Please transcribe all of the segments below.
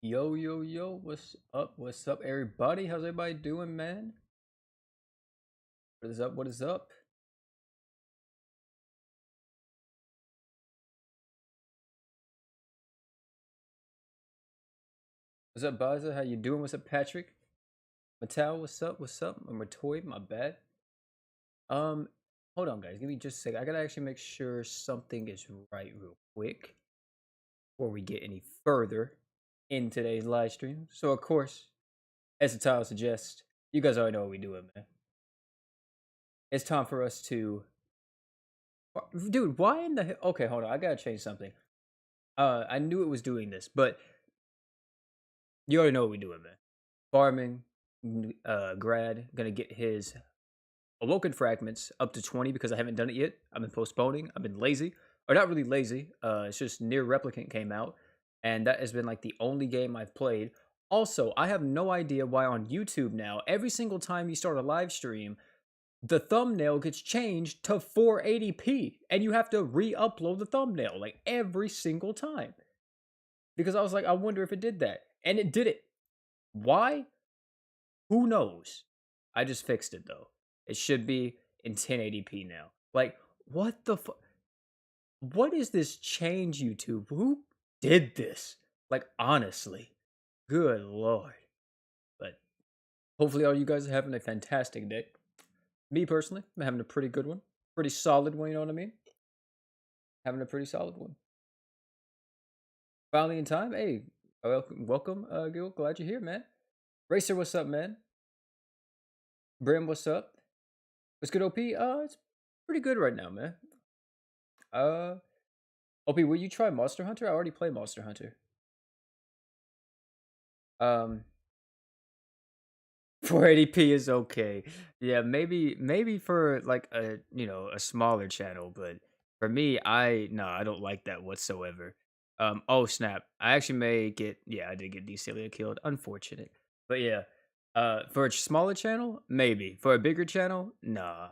Yo, yo, yo, what's up? What's up, everybody? How's everybody doing, man? What is up? What is up? What's up, Baza? How you doing? What's up, Patrick? Mattel, what's up? What's up? I'm Ratoy, my bad. Um, Hold on, guys. Give me just a second. I gotta actually make sure something is right real quick before we get any further in today's live stream. So, of course, as the title suggests, you guys already know what we doing, man. It's time for us to... Dude, why in the... Okay, hold on. I gotta change something. I knew it was doing this, but you already know what we're doing, man. Farming, Grad, gonna get his Awoken Fragments up to 20 because I haven't done it yet. I've been postponing. I've been lazy. Or not really lazy. It's just Near Replicant came out, and that has been like the only game I've played. Also, I have no idea why on YouTube now, every single time you start a live stream, the thumbnail gets changed to 480p, and you have to re-upload the thumbnail like every single time. Because I was like, I wonder if it did that. And it did it. Why? Who knows? I just fixed it though. It should be in 1080p now. Like, what the fuck? What is this change, YouTube? Who did this? Like, honestly. Good lord. But hopefully all you guys are having a fantastic day. Me personally, I'm having a pretty good one. Pretty solid one, you know what I mean? Having a pretty solid one. Finally in time. Hey, welcome, Gil. Glad you're here, man. Racer, what's up, man? Brim, what's up? What's good, OP? It's pretty good right now, man. OP, will you try Monster Hunter? I already play Monster Hunter. 480p is okay. Yeah, maybe for like a a smaller channel, but for me, I don't like that whatsoever. Oh snap! I actually may get I did get Decelia killed. Unfortunate, but yeah. For a smaller channel, maybe. For a bigger channel, nah.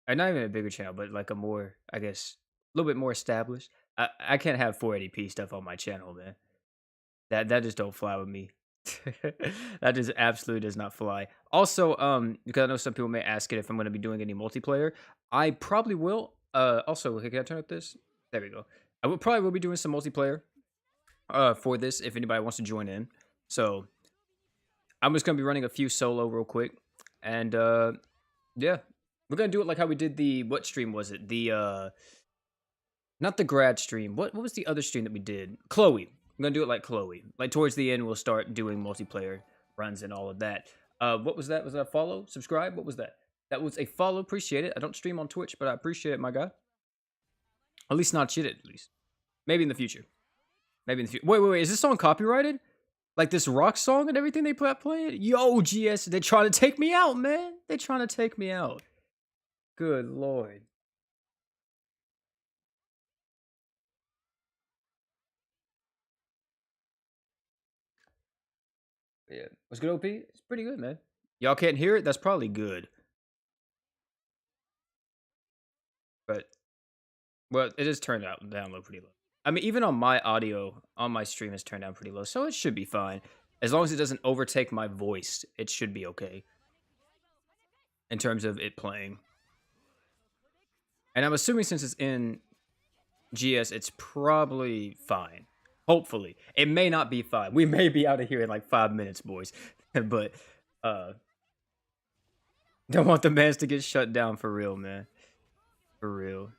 Or not even a bigger channel, but like a more, I guess, a little bit more established. I can't have 480p stuff on my channel, man. That just don't fly with me. That just absolutely does not fly. Also, because I know some people may ask it if I'm going to be doing any multiplayer. I probably will. Also, can I turn up this? There we go. I will probably will be doing some multiplayer. For this, if anybody wants to join in. So I'm just gonna be running a few solo real quick, and yeah, we're gonna do it like how we did the what stream was it? The not the grad stream. What was the other stream that we did? Chloe. I'm gonna do it like Chloe. Like towards the end, we'll start doing multiplayer runs and all of that. What was that? Was that a follow? Subscribe? What was that? That was a follow. Appreciate it. I don't stream on Twitch, but I appreciate it, my guy. At least not shit. At least maybe in the future. Maybe in the future. Wait. Is this song copyrighted? Like this rock song and everything they playing? Yo, GS, they trying to take me out, man. They trying to take me out. Good lord. Yeah. What's good, OP? It's pretty good, man. Y'all can't hear it? That's probably good. But, well, it is turned out down low pretty low. I mean, even on my audio, on my stream, it's turned down pretty low. So it should be fine. As long as it doesn't overtake my voice, it should be okay. In terms of it playing. And I'm assuming since it's in GS, it's probably fine. Hopefully. It may not be fine. We may be out of here in like 5 minutes, boys. But don't want the mans to get shut down for real, man. For real.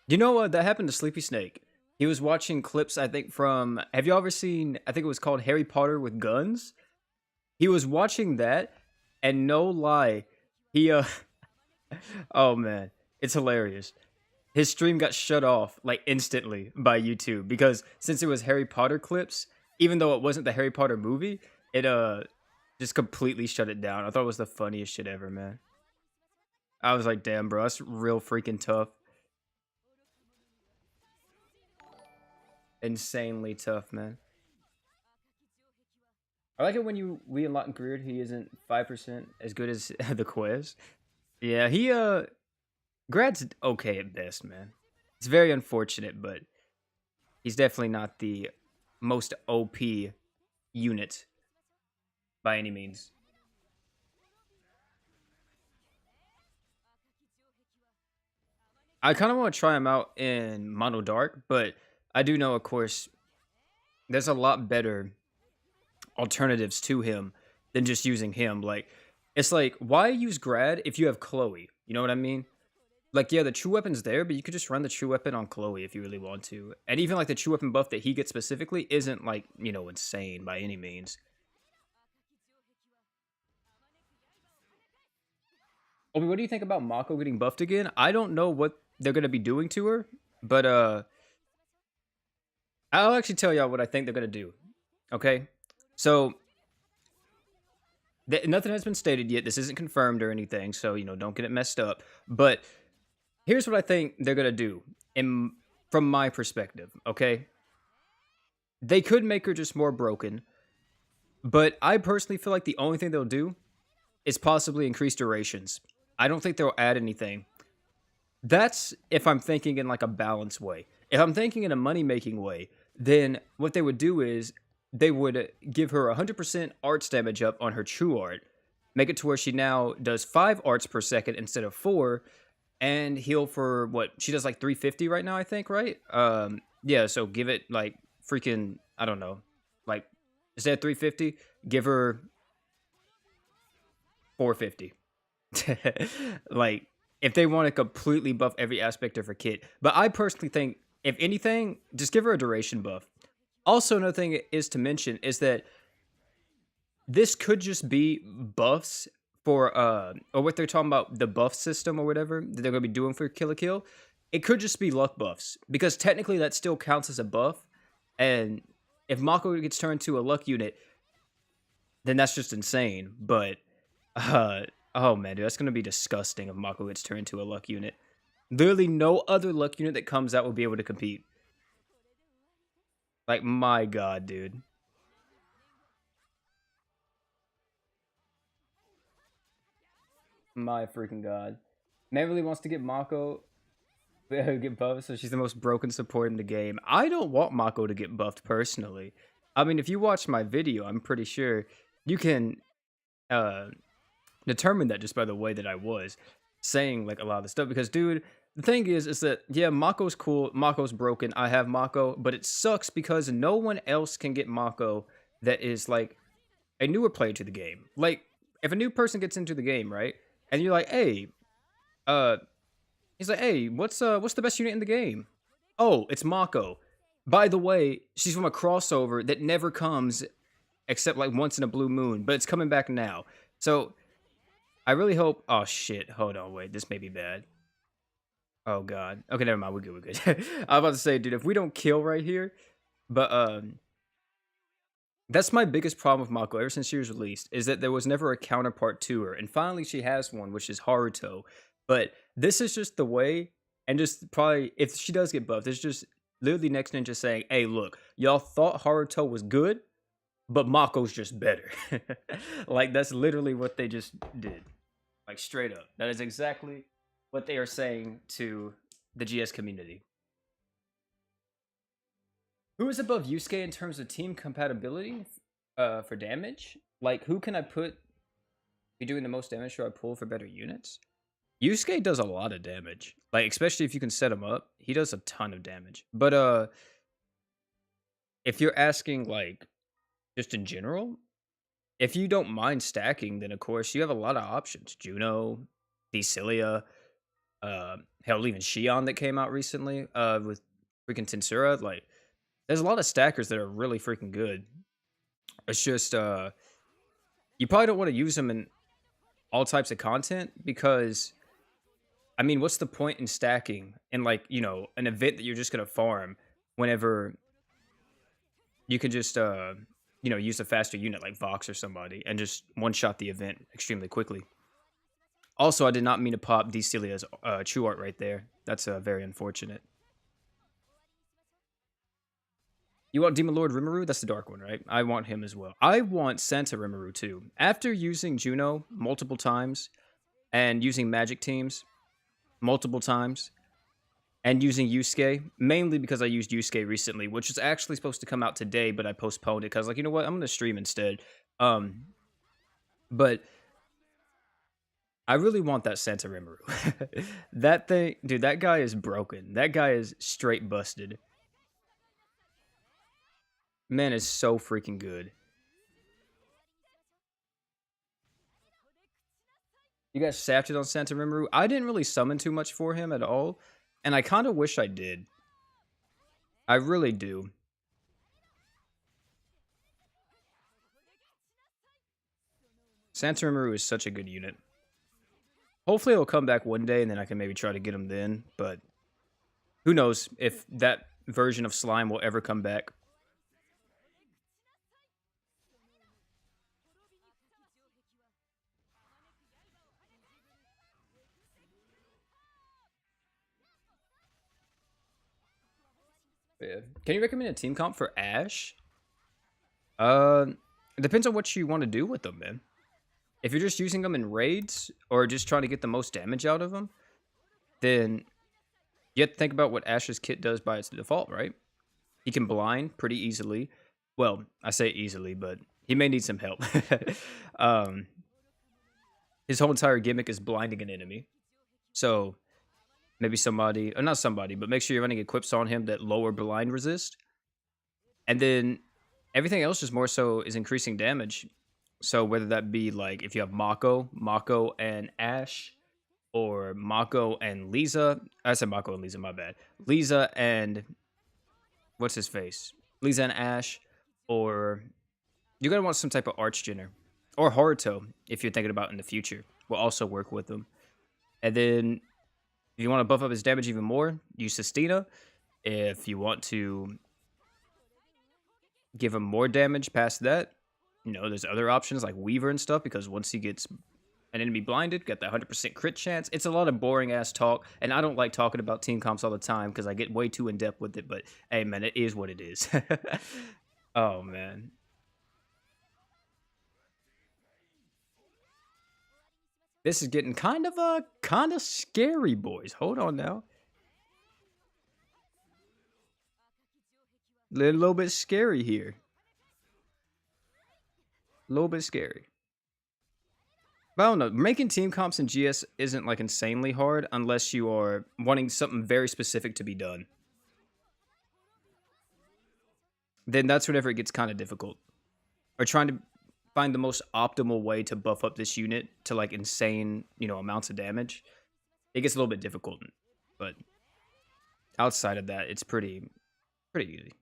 You know what? That happened to Sleepy Snake. He was watching clips, I think, from... Have you ever seen... I think it was called Harry Potter with Guns? He was watching that, and no lie, he... oh, man. It's hilarious. His stream got shut off, like, instantly by YouTube. Because since it was Harry Potter clips, even though it wasn't the Harry Potter movie, it, just completely shut it down. I thought it was the funniest shit ever, man. I was like, damn, bro, that's real freaking tough. Insanely tough, man. I like it when we unlock Greard, he isn't 5% as good as the Quez. Yeah, he, Grad's okay at best, man. It's very unfortunate, but he's definitely not the most OP unit by any means. I kind of want to try him out in Mono Dark, but I do know, of course, there's a lot better alternatives to him than just using him. Like, it's like, why use Grad if you have Chloe? You know what I mean? Like, yeah, the true weapon's there, but you could just run the true weapon on Chloe if you really want to. And even like the true weapon buff that he gets specifically isn't like, you know, insane by any means. I mean, what do you think about Mako getting buffed again? I don't know what they're gonna be doing to her, but I'll actually tell y'all what I think they're gonna do. Okay, so nothing has been stated yet. This isn't confirmed or anything, so you know, don't get it messed up. But here's what I think they're gonna do, from my perspective. Okay, they could make her just more broken, but I personally feel like the only thing they'll do is possibly increase durations. I don't think they'll add anything. That's if I'm thinking in like a balanced way. If I'm thinking in a money-making way, then what they would do is they would give her 100% arts damage up on her true art, make it to where she now does 5 arts per second instead of 4, and heal for what she does, like 350 right now, I think, right? Yeah, so give it like freaking, I don't know, like instead of 350, give her 450. Like, if they want to completely buff every aspect of her kit. But I personally think, if anything, just give her a duration buff. Also, another thing is to mention is that this could just be buffs for or what they're talking about, the buff system or whatever that they're gonna be doing for Kill la Kill. It could just be luck buffs, because technically that still counts as a buff. And if Mako gets turned to a luck unit, then that's just insane. But oh man, dude, that's gonna be disgusting if Mako gets turned into a luck unit. Literally no other luck unit that comes out will be able to compete. Like, my god, dude. My freaking god. Man really wants to get Mako get buffed, so she's the most broken support in the game. I don't want Mako to get buffed personally. I mean, if you watch my video, I'm pretty sure you can determine that just by the way that I was saying like a lot of the stuff. Because, dude, the thing is that, yeah, Mako's cool, Mako's broken, I have Mako, but it sucks because no one else can get Mako that is like a newer player to the game. Like, if a new person gets into the game, right, and you're like, hey, he's like, hey, what's the best unit in the game? Oh, it's Mako. By the way, she's from a crossover that never comes except like once in a blue moon, but it's coming back now. So I really hope. Oh shit! Hold on, wait. This may be bad. Oh god. Okay, never mind. We're good. We're good. I was about to say, dude, if we don't kill right here, but that's my biggest problem with Mako ever since she was released, is that there was never a counterpart to her, and finally she has one, which is Haruto. But this is just the way, and just probably if she does get buffed, it's just literally Next Ninja saying, "Hey, look, y'all thought Haruto was good, but Mako's just better." Like, that's literally what they just did. Like, straight up. That is exactly what they are saying to the GS community. Who is above Yusuke in terms of team compatibility for damage? Like, who can I put be doing the most damage should I pull for better units? Yusuke does a lot of damage. Like, especially if you can set him up, he does a ton of damage. But if you're asking like just in general, if you don't mind stacking, then of course you have a lot of options. Juno, Decelia, hell, even Shion that came out recently with freaking Tensura. Like, there's a lot of stackers that are really freaking good. It's just you probably don't want to use them in all types of content, because I mean, what's the point in stacking in, like, you know, an event that you're just gonna farm whenever you could just you know, use a faster unit like Vox or somebody and just one-shot the event extremely quickly. Also, I did not mean to pop Decelia's true art right there. That's very unfortunate. You want Demon Lord Rimuru? That's the dark one, right? I want him as well. I want Santa Rimuru too. After using Juno multiple times and using magic teams multiple times, and using Yusuke, mainly because I used Yusuke recently, which is actually supposed to come out today, but I postponed it because, like, you know what? I'm gonna stream instead. Um, but I really want that Santa Rimuru. That thing, dude, that guy is broken. That guy is straight busted. Man is so freaking good. You guys safted on Santa Rimuru. I didn't really summon too much for him at all, and I kind of wish I did. I really do. Santa Rimuru is such a good unit. Hopefully it'll come back one day, and then I can maybe try to get him then, but who knows if that version of Slime will ever come back. Yeah. Can you recommend a team comp for Ash? It depends on what you want to do with them, man. If you're just using them in raids or just trying to get the most damage out of them, then you have to think about what Ash's kit does by its default, right? He can blind pretty easily. Well, I say easily, but he may need some help. um, his whole entire gimmick is blinding an enemy. So maybe somebody, or not somebody, but make sure you're running equips on him that lower blind resist. And then everything else just more so is increasing damage. So whether that be like if you have Mako and Ash, or Mako and Lisa. I said Mako and Lisa, my bad. Lisa and what's his face? Lisa and Ash, or you're gonna want some type of Archgener. Or Haruto, if you're thinking about in the future. Will also work with them. And then if you want to buff up his damage even more, use Sistina. If you want to give him more damage past that, you know, there's other options like Weaver and stuff, because once he gets an enemy blinded, got that 100% crit chance. It's a lot of boring ass talk, and I don't like talking about team comps all the time because I get way too in depth with it, but hey man, it is what it is. Oh man. This is getting kind of scary, boys. Hold on now. A little bit scary here. A little bit scary. But I don't know. Making team comps in GS isn't like insanely hard unless you are wanting something very specific to be done. Then that's whenever it gets kind of difficult. Or trying to find the most optimal way to buff up this unit to like insane, you know, amounts of damage. It gets a little bit difficult. But outside of that, it's pretty easy.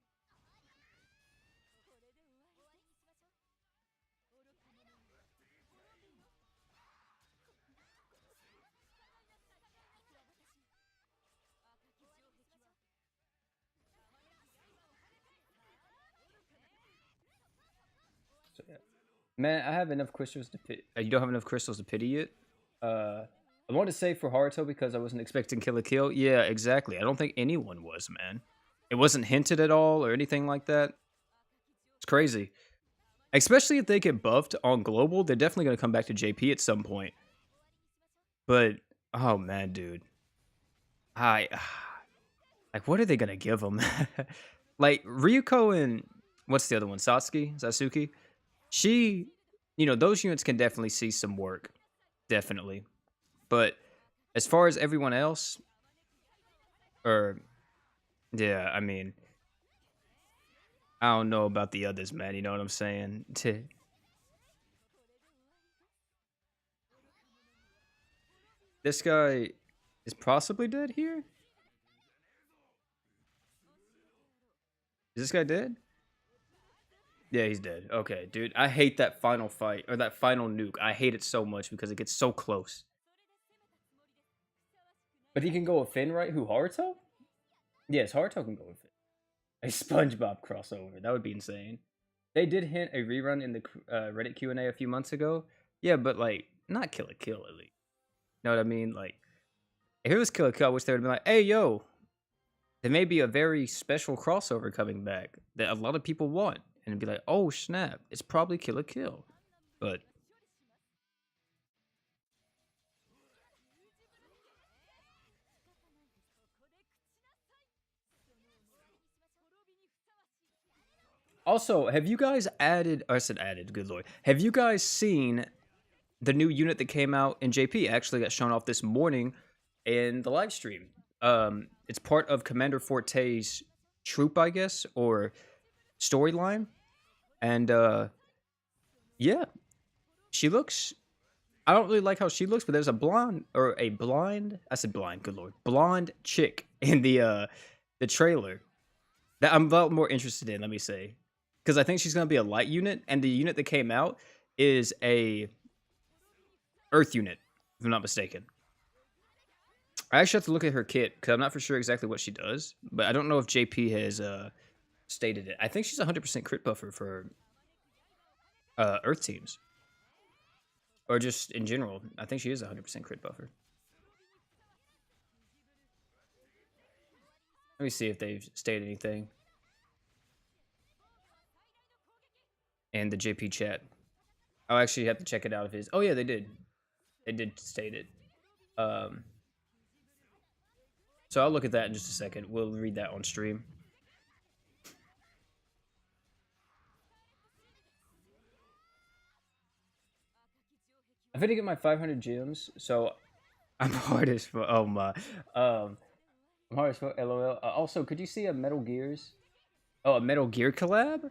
So yeah. Man, I have enough crystals to pity. You don't have enough crystals to pity it. I want to say for Haruto because I wasn't expecting Kill a Kill. Yeah, exactly. I don't think anyone was, man. It wasn't hinted at all or anything like that. It's crazy. Especially if they get buffed on global, they're definitely gonna come back to JP at some point. But oh man, dude, I like what are they gonna give them? Like Ryuko and what's the other one? Satsuki. She, you know, those units can definitely see some work, definitely. But as far as everyone else, or yeah, I mean, I don't know about the others, man. You know what I'm saying? This guy is possibly dead here. Is this guy dead? Yeah, he's dead. Okay, dude. I hate that final fight or that final nuke. I hate it so much because it gets so close. But he can go with Finn, right? Who, Haruto? Yes, Haruto can go with Finn. A SpongeBob crossover. That would be insane. They did hint a rerun in the Reddit Q&A a few months ago. Yeah, but like, not Kill a Kill at least. Know what I mean? Like, if it was Kill a Kill, I wish they would have been like, hey, yo, there may be a very special crossover coming back that a lot of people want. And it'd be like, oh, snap. It's probably Kill a Kill. But Also, have you guys added? I said added. Good lord. Have you guys seen the new unit that came out in JP? Actually, got shown off this morning in the live stream. It's part of Commander Forte's troop, I guess, or storyline. And yeah, she looks. I don't really like how she looks, but there's a blonde or a blind. I said blind. Good lord, blonde chick in the trailer that I'm a lot more interested in. Let me say, because I think she's gonna be a light unit, and the unit that came out is a Earth unit, if I'm not mistaken. I actually have to look at her kit because I'm not for sure exactly what she does, but I don't know if JP has stated it. I think she's 100% crit buffer for Earth teams, or just in general. I think she is 100% crit buffer. Let me see if they've stated anything in the JP chat. I'll actually have to check it out if it is. Oh yeah, they did. They did state it. So I'll look at that in just a second. We'll read that on stream. I'm gonna get my 500 gems, so I'm hard as fuck. Oh my. I'm hard as fuck. LOL. Also, could you see a Metal Gears? Oh, a Metal Gear collab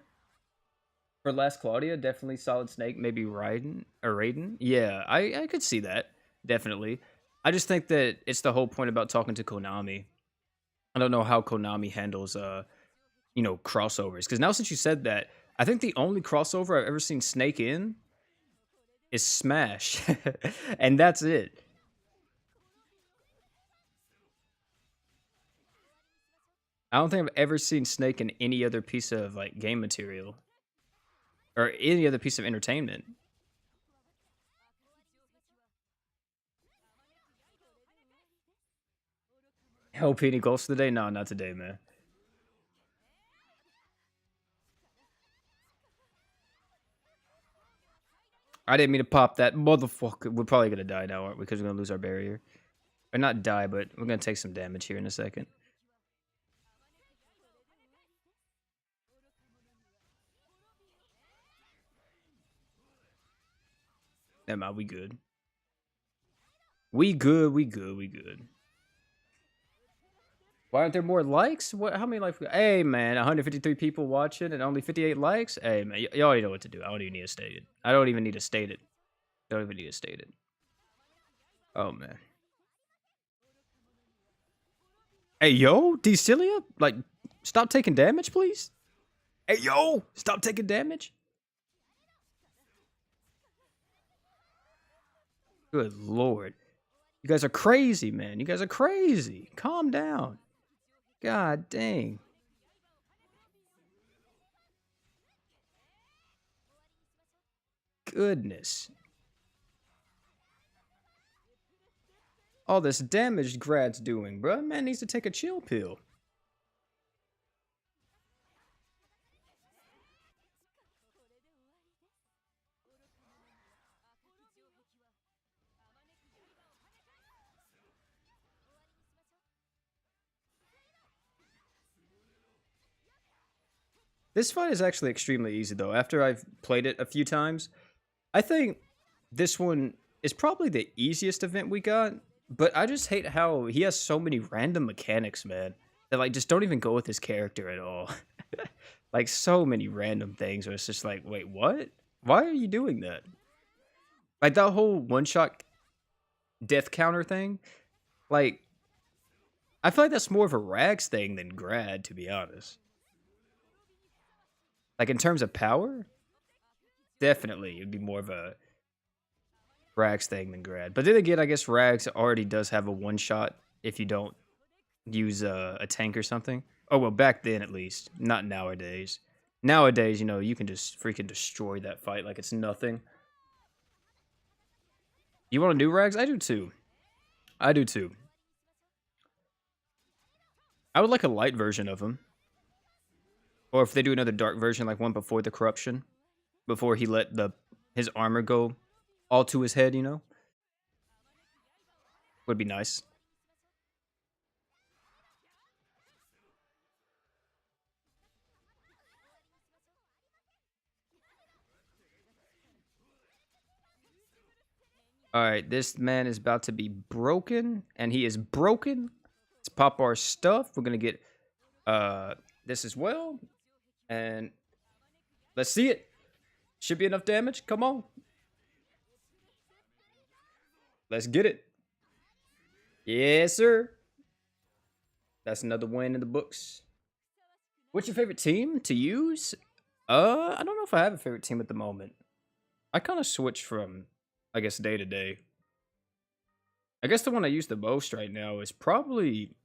for Last Claudia? Definitely Solid Snake. Maybe Raiden or Raiden. Yeah, I could see that. Definitely. I just think that it's the whole point about talking to Konami. I don't know how Konami handles crossovers, because now since you said that, I think the only crossover I've ever seen Snake in is Smash, and that's it. I don't think I've ever seen Snake in any other piece of like game material or any other piece of entertainment. Help any goals for the day? No, not today, man. I didn't mean to pop that motherfucker. We're probably gonna die now, aren't we? Because we're gonna lose our barrier. Or not die, but we're gonna take some damage here in a second. Never mind, we good. We good, we good, we good. Why aren't there more likes? What? How many likes? Hey, man, 153 people watching and only 58 likes? Hey, man, you already know what to do. I don't even need to state it. I don't even need to state it. Don't even need to state it. Oh, man. Hey, yo, Decilia? Like, stop taking damage, please? Hey, yo, stop taking damage? Good lord. You guys are crazy, man. You guys are crazy. Calm down. God dang. Goodness. All this damage Grad's doing, bro. Man needs to take a chill pill. This fight is actually extremely easy, though. After I've played it a few times, I think this one is probably the easiest event we got. But I just hate how he has so many random mechanics, man, that like just don't even go with his character at all. Like so many random things where it's just like, wait, what? Why are you doing that? Like that whole one-shot death counter thing. Like, I feel like that's more of a Rags thing than Grad, to be honest. Like in terms of power, definitely it'd be more of a Rags thing than Grad. But then again, I guess Rags already does have a one shot if you don't use a tank or something. Oh well, back then at least, not nowadays. Nowadays, you can just freaking destroy that fight like it's nothing. You want to do Rags? I do too. I do too. I would like a light version of him. Or if they do another dark version, like one before the corruption, before he let his armor go all to his head, would be nice. Alright, this man is about to be broken, and he is broken. Let's pop our stuff. We're gonna get this as well. And let's see it. Should be enough damage. Come on. Let's get it. Yes, sir. That's another win in the books. What's your favorite team to use? I don't know if I have a favorite team at the moment. I kind of switch from, I guess, day to day. I guess the one I use the most right now is probably...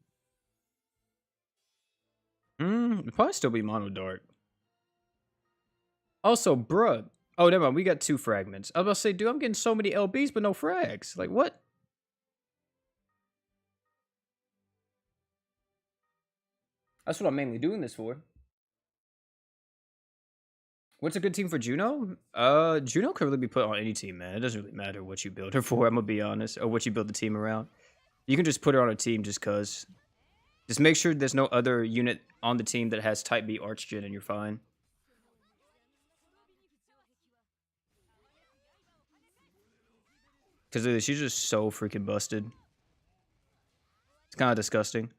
it'd probably still be Mono Dark. Also, bruh. Oh, never mind. We got 2 fragments. I was about to say, dude, I'm getting so many LBs, but no frags. Like, what? That's what I'm mainly doing this for. What's a good team for Juno? Juno could really be put on any team, man. It doesn't really matter what you build her for, I'm gonna be honest. Or what you build the team around. You can just put her on a team just cause. Just make sure there's no other unit on the team that has type B Archgen and you're fine. Because she's just so freaking busted. It's kind of disgusting.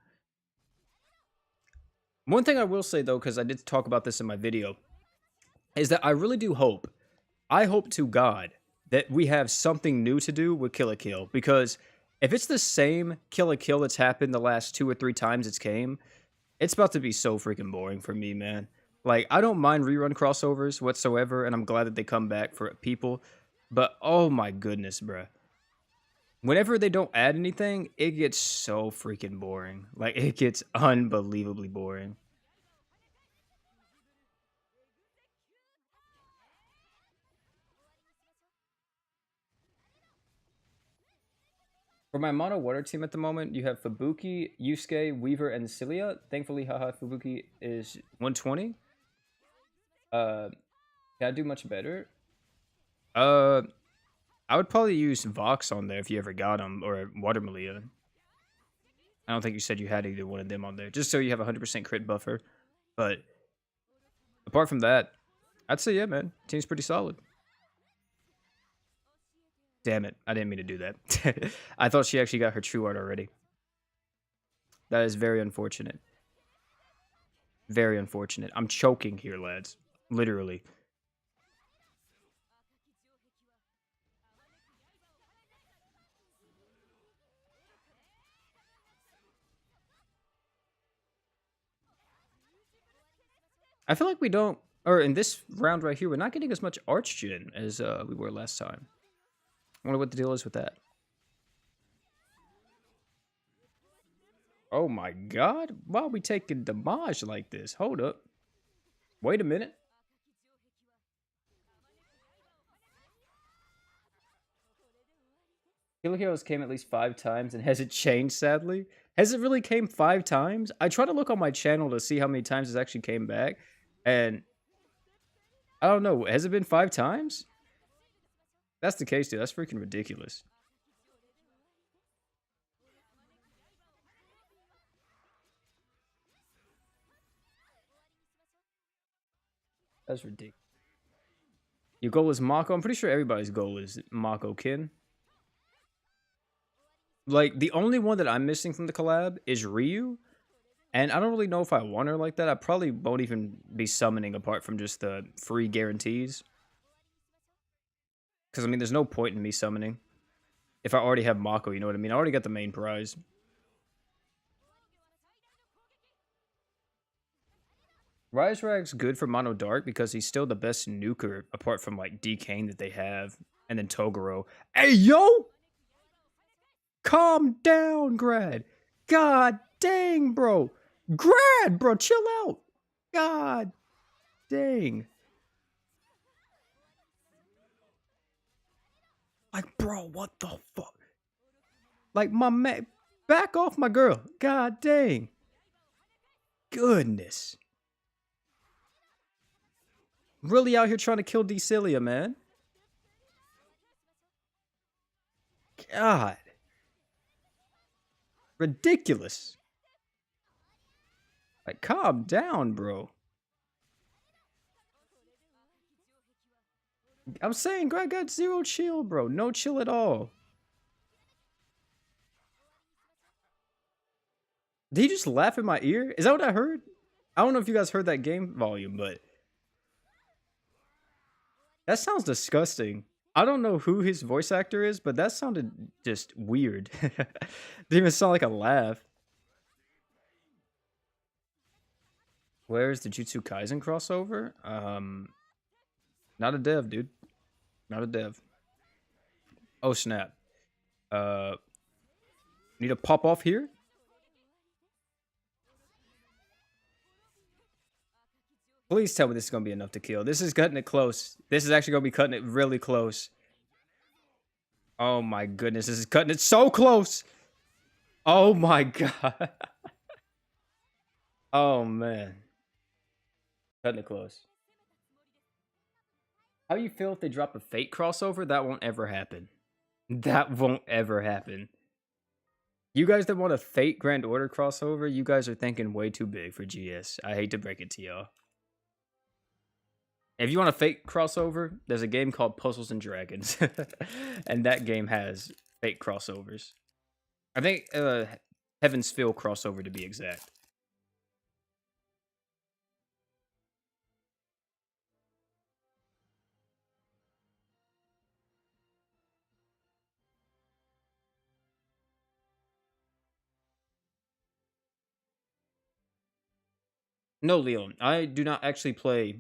One thing I will say, though, because I did talk about this in my video, is that I really do hope, I hope to God, that we have something new to do with Kill a Kill. Because if it's the same Kill a Kill that's happened the last 2 or 3 times it's came, it's about to be so freaking boring for me, man. Like, I don't mind rerun crossovers whatsoever, and I'm glad that they come back for people. But, oh my goodness, bruh. Whenever they don't add anything, it gets so freaking boring. Like, it gets unbelievably boring. For my mono water team at the moment, you have Fubuki, Yusuke, Weaver, and Cilia. Thankfully, haha, Fubuki is 120. Can I do much better? I would probably use Vox on there if you ever got him, or Water Malia. I don't think you said you had either one of them on there, just so you have a 100% crit buffer. But apart from that, I'd say, yeah, man, team's pretty solid. Damn it, I didn't mean to do that. I thought she actually got her true art already. That is very unfortunate. Very unfortunate. I'm choking here, lads. Literally. I feel like we don't, or in this round right here, we're not getting as much Archgen as we were last time. I wonder what the deal is with that. Oh my god, why are we taking damage like this? Hold up. Wait a minute. Killer Heroes came at least 5 times, and has it changed, sadly? Has it really came 5 times? I try to look on my channel to see how many times it actually came back, and I don't know, has it been 5 times? That's the case, dude. That's freaking ridiculous. That's ridiculous. Your goal is Mako? I'm pretty sure everybody's goal is Mako Kin. Like, the only one that I'm missing from the collab is Ryu. And I don't really know if I want her like that. I probably won't even be summoning apart from just the free guarantees. Because, I mean, there's no point in me summoning. If I already have Mako, you know what I mean? I already got the main prize. Rise Rag's good for Mono Dark because he's still the best nuker apart from, like, Decane that they have. And then Toguro. Hey, yo! Calm down, Grad. God dang, bro. Grad, bro, chill out. God dang. Like, bro, what the fuck? Like, my man, back off my girl. God dang. Goodness. Really out here trying to kill Decilia, man. God. Ridiculous. Like, calm down, bro. I'm saying, Greg got 0 chill, bro. No chill at all. Did he just laugh in my ear? Is that what I heard? I don't know if you guys heard that game volume, but that sounds disgusting. I don't know who his voice actor is, but that sounded just weird. Didn't even sound like a laugh. Where's the Jutsu Kaisen crossover? Not a dev, dude. Not a dev. Oh snap. Need to pop off here? Please tell me this is gonna be enough to kill. This is cutting it close. This is actually gonna be cutting it really close. Oh my goodness, this is cutting it so close. Oh my god. Oh man. Cutting it close. How you feel if they drop a Fate crossover? That won't ever happen. That won't ever happen. You guys that want a Fate Grand Order crossover, you guys are thinking way too big for GS. I hate to break it to y'all. If you want a Fate crossover, there's a game called Puzzles and Dragons. And that game has Fate crossovers. I think Heaven's Feel crossover to be exact. No, Leon, I do not actually play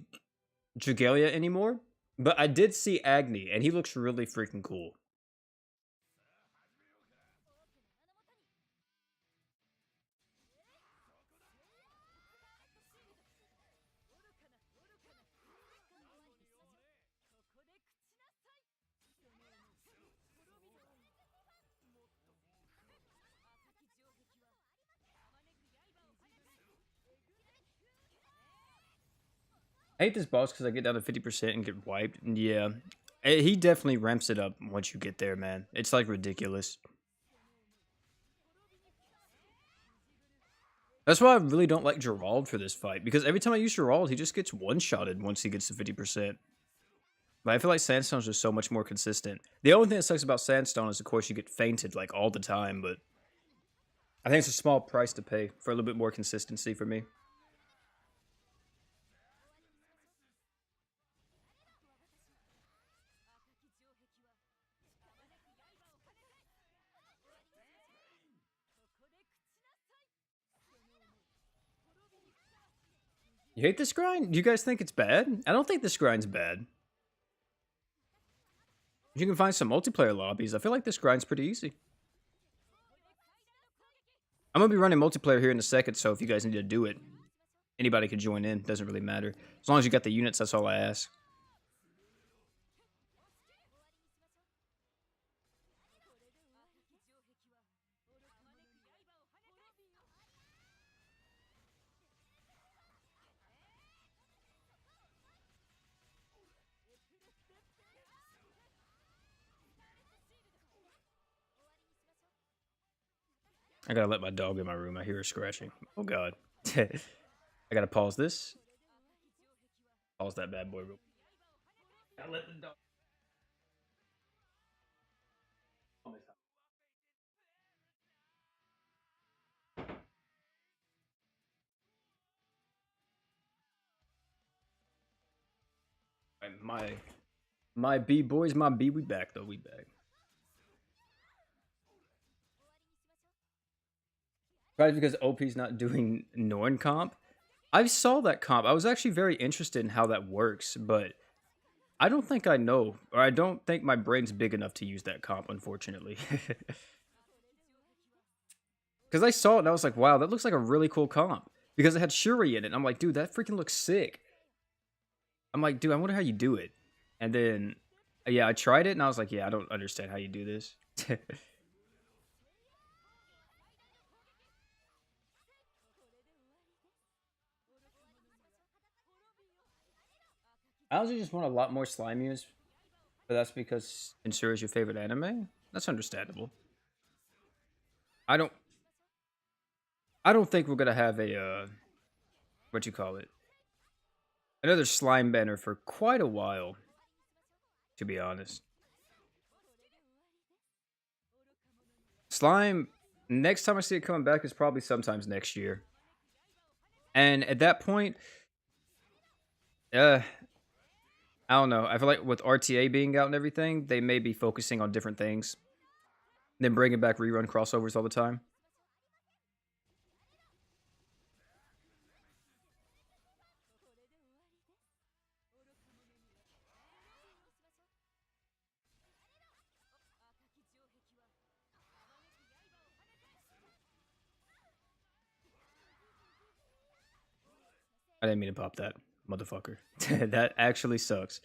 Dragalia anymore, but I did see Agni, and he looks really freaking cool. I hate this boss because I get down to 50% and get wiped. Yeah, he definitely ramps it up once you get there, man. It's like ridiculous. That's why I really don't like Gerald for this fight, because every time I use Gerald, he just gets one-shotted once he gets to 50%. But I feel like Sandstone's just so much more consistent. The only thing that sucks about Sandstone is, of course, you get fainted like all the time, but I think it's a small price to pay for a little bit more consistency for me. You hate this grind? You guys think it's bad? I don't think this grind's bad. You can find some multiplayer lobbies. I feel like this grind's pretty easy. I'm going to be running multiplayer here in a second, so if you guys need to do it, anybody can join in. Doesn't really matter. As long as you got the units, that's all I ask. I gotta let my dog in my room. I hear her scratching. Oh god. I gotta pause this. Pause that bad boy real. Gotta let the dog. My B boys, my B. We back though. We back. Probably because OP's not doing Norn comp. I saw that comp. I was actually very interested in how that works, but I don't think I know, or I don't think my brain's big enough to use that comp, unfortunately. Because I saw it and I was like, wow, that looks like a really cool comp. Because it had Shuri in it. And I'm like, dude, that freaking looks sick. I'm like, dude, I wonder how you do it. And then, yeah, I tried it and I was like, yeah, I don't understand how you do this. I also just want a lot more slime use. But that's because Insura is your favorite anime? That's understandable. I don't think we're gonna have a what you call it? Another slime banner for quite a while, to be honest. Slime Next time I see it coming back is probably sometimes next year. And at that point, uh, I don't know. I feel like with RTA being out and everything, they may be focusing on different things than bringing back rerun crossovers all the time. I didn't mean to pop that, motherfucker. That actually sucks.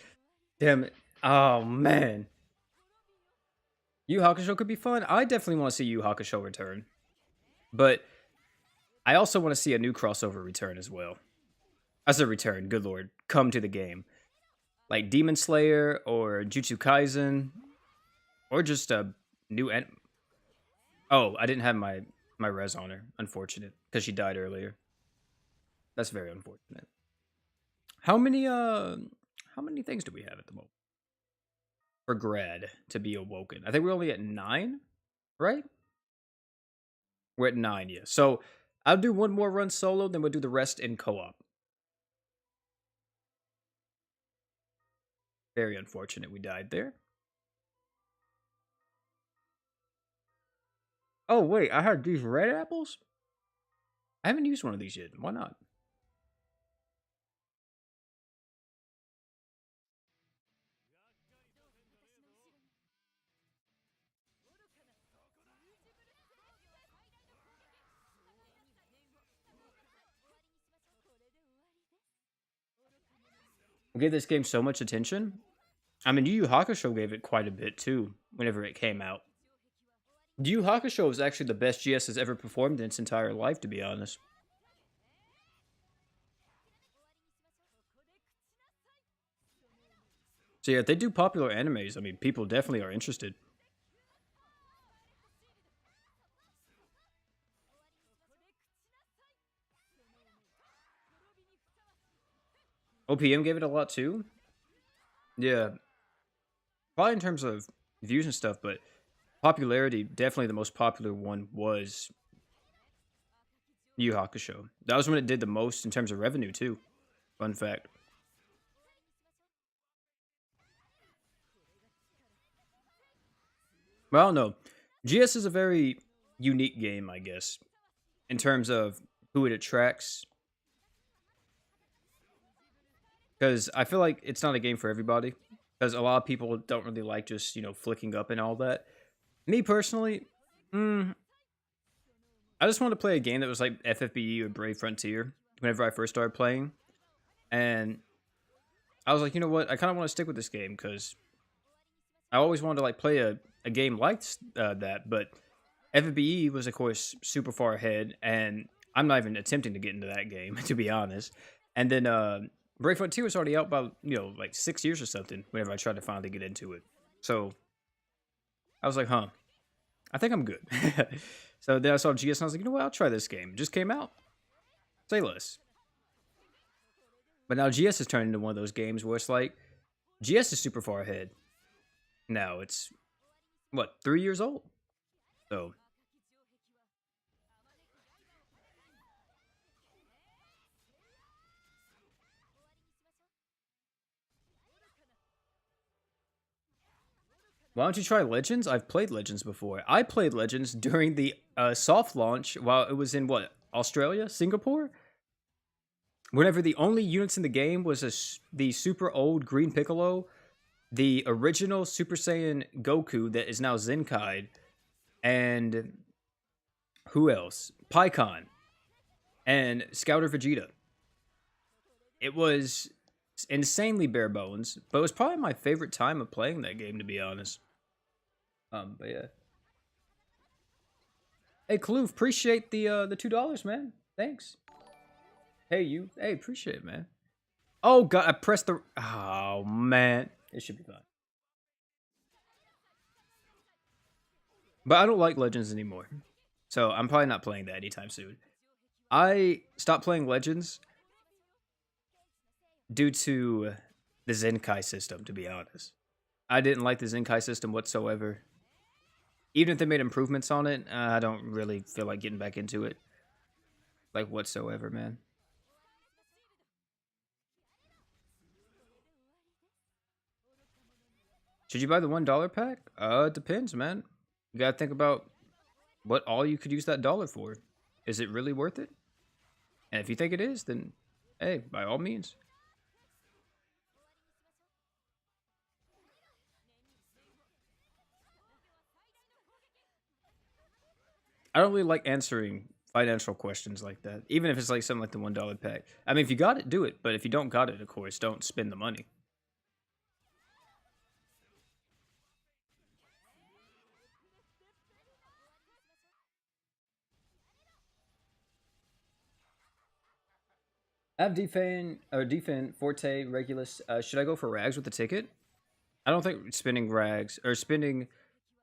Damn it. Oh, man. Yu Hakusho could be fun. I definitely want to see Yu Hakusho return. But I also want to see a new crossover return as well. As a return, good lord. Come to the game. Like Demon Slayer or Jutsu Kaisen. Or just a new... Oh, I didn't have my res on her. Unfortunate. Because she died earlier. That's very unfortunate. How many things do we have at the moment? For Grad to be awoken. I think we're only at 9, right? We're at 9, yeah. So I'll do one more run solo, then we'll do the rest in co-op. Very unfortunate we died there. Oh, wait, I had these red apples? I haven't used one of these yet. Why not? I gave this game so much attention. I mean, Yu Yu Hakusho gave it quite a bit too, whenever it came out. Yu Yu Hakusho is actually the best GS has ever performed in its entire life, to be honest. So yeah, if they do popular animes, I mean, people definitely are interested. OPM gave it a lot too. Yeah, probably in terms of views and stuff, but popularity, definitely the most popular one was Yu Yu Hakusho. That was when it did the most in terms of revenue too. Fun fact. Well, I don't know. GS is a very unique game, I guess, in terms of who it attracts. Because I feel like it's not a game for everybody. Because a lot of people don't really like just, flicking up and all that. Me personally, I just wanted to play a game that was like FFBE or Brave Frontier whenever I first started playing. And I was like, you know what? I kind of want to stick with this game because I always wanted to like play a game like that. But FFBE was, of course, super far ahead. And I'm not even attempting to get into that game, to be honest. And then Brave Frontier was already out by, like 6 years or something whenever I tried to finally get into it. So I was like, huh, I think I'm good. So then I saw GS and I was like, you know what? I'll try this game. It just came out. Say less. But now GS has turned into one of those games where it's like, GS is super far ahead. Now it's, what, 3 years old? So, why don't you try Legends? I've played Legends before. I played Legends during the soft launch while it was in, what, Australia? Singapore? Whenever the only units in the game was the super old Green Piccolo, the original Super Saiyan Goku that is now Zenkai, and who else? Pycon and Scouter Vegeta. It was insanely bare bones, but it was probably my favorite time of playing that game, to be honest. But yeah. Hey, Kloof, appreciate the $2, man. Thanks. Hey, you. Hey, appreciate it, man. Oh god, I pressed the. Oh man, it should be fine. But I don't like Legends anymore, so I'm probably not playing that anytime soon. I stopped playing Legends due to the Zenkai system, to be honest. I didn't like the Zenkai system whatsoever. even if they made improvements on it, I don't really feel like getting back into it, like whatsoever, man. Should you buy the $1 pack? It depends, man. You gotta think about what all you could use that dollar for. Is it really worth it? And if you think it is, then hey, by all means. I don't really like answering financial questions like that, even if it's like something like the $1 pack. I mean, if you got it, do it. But if you don't got it, of course, don't spend the money. I have Defan, Forte, Regulus. Should I go for Rags with the ticket? I don't think spending Rags or spending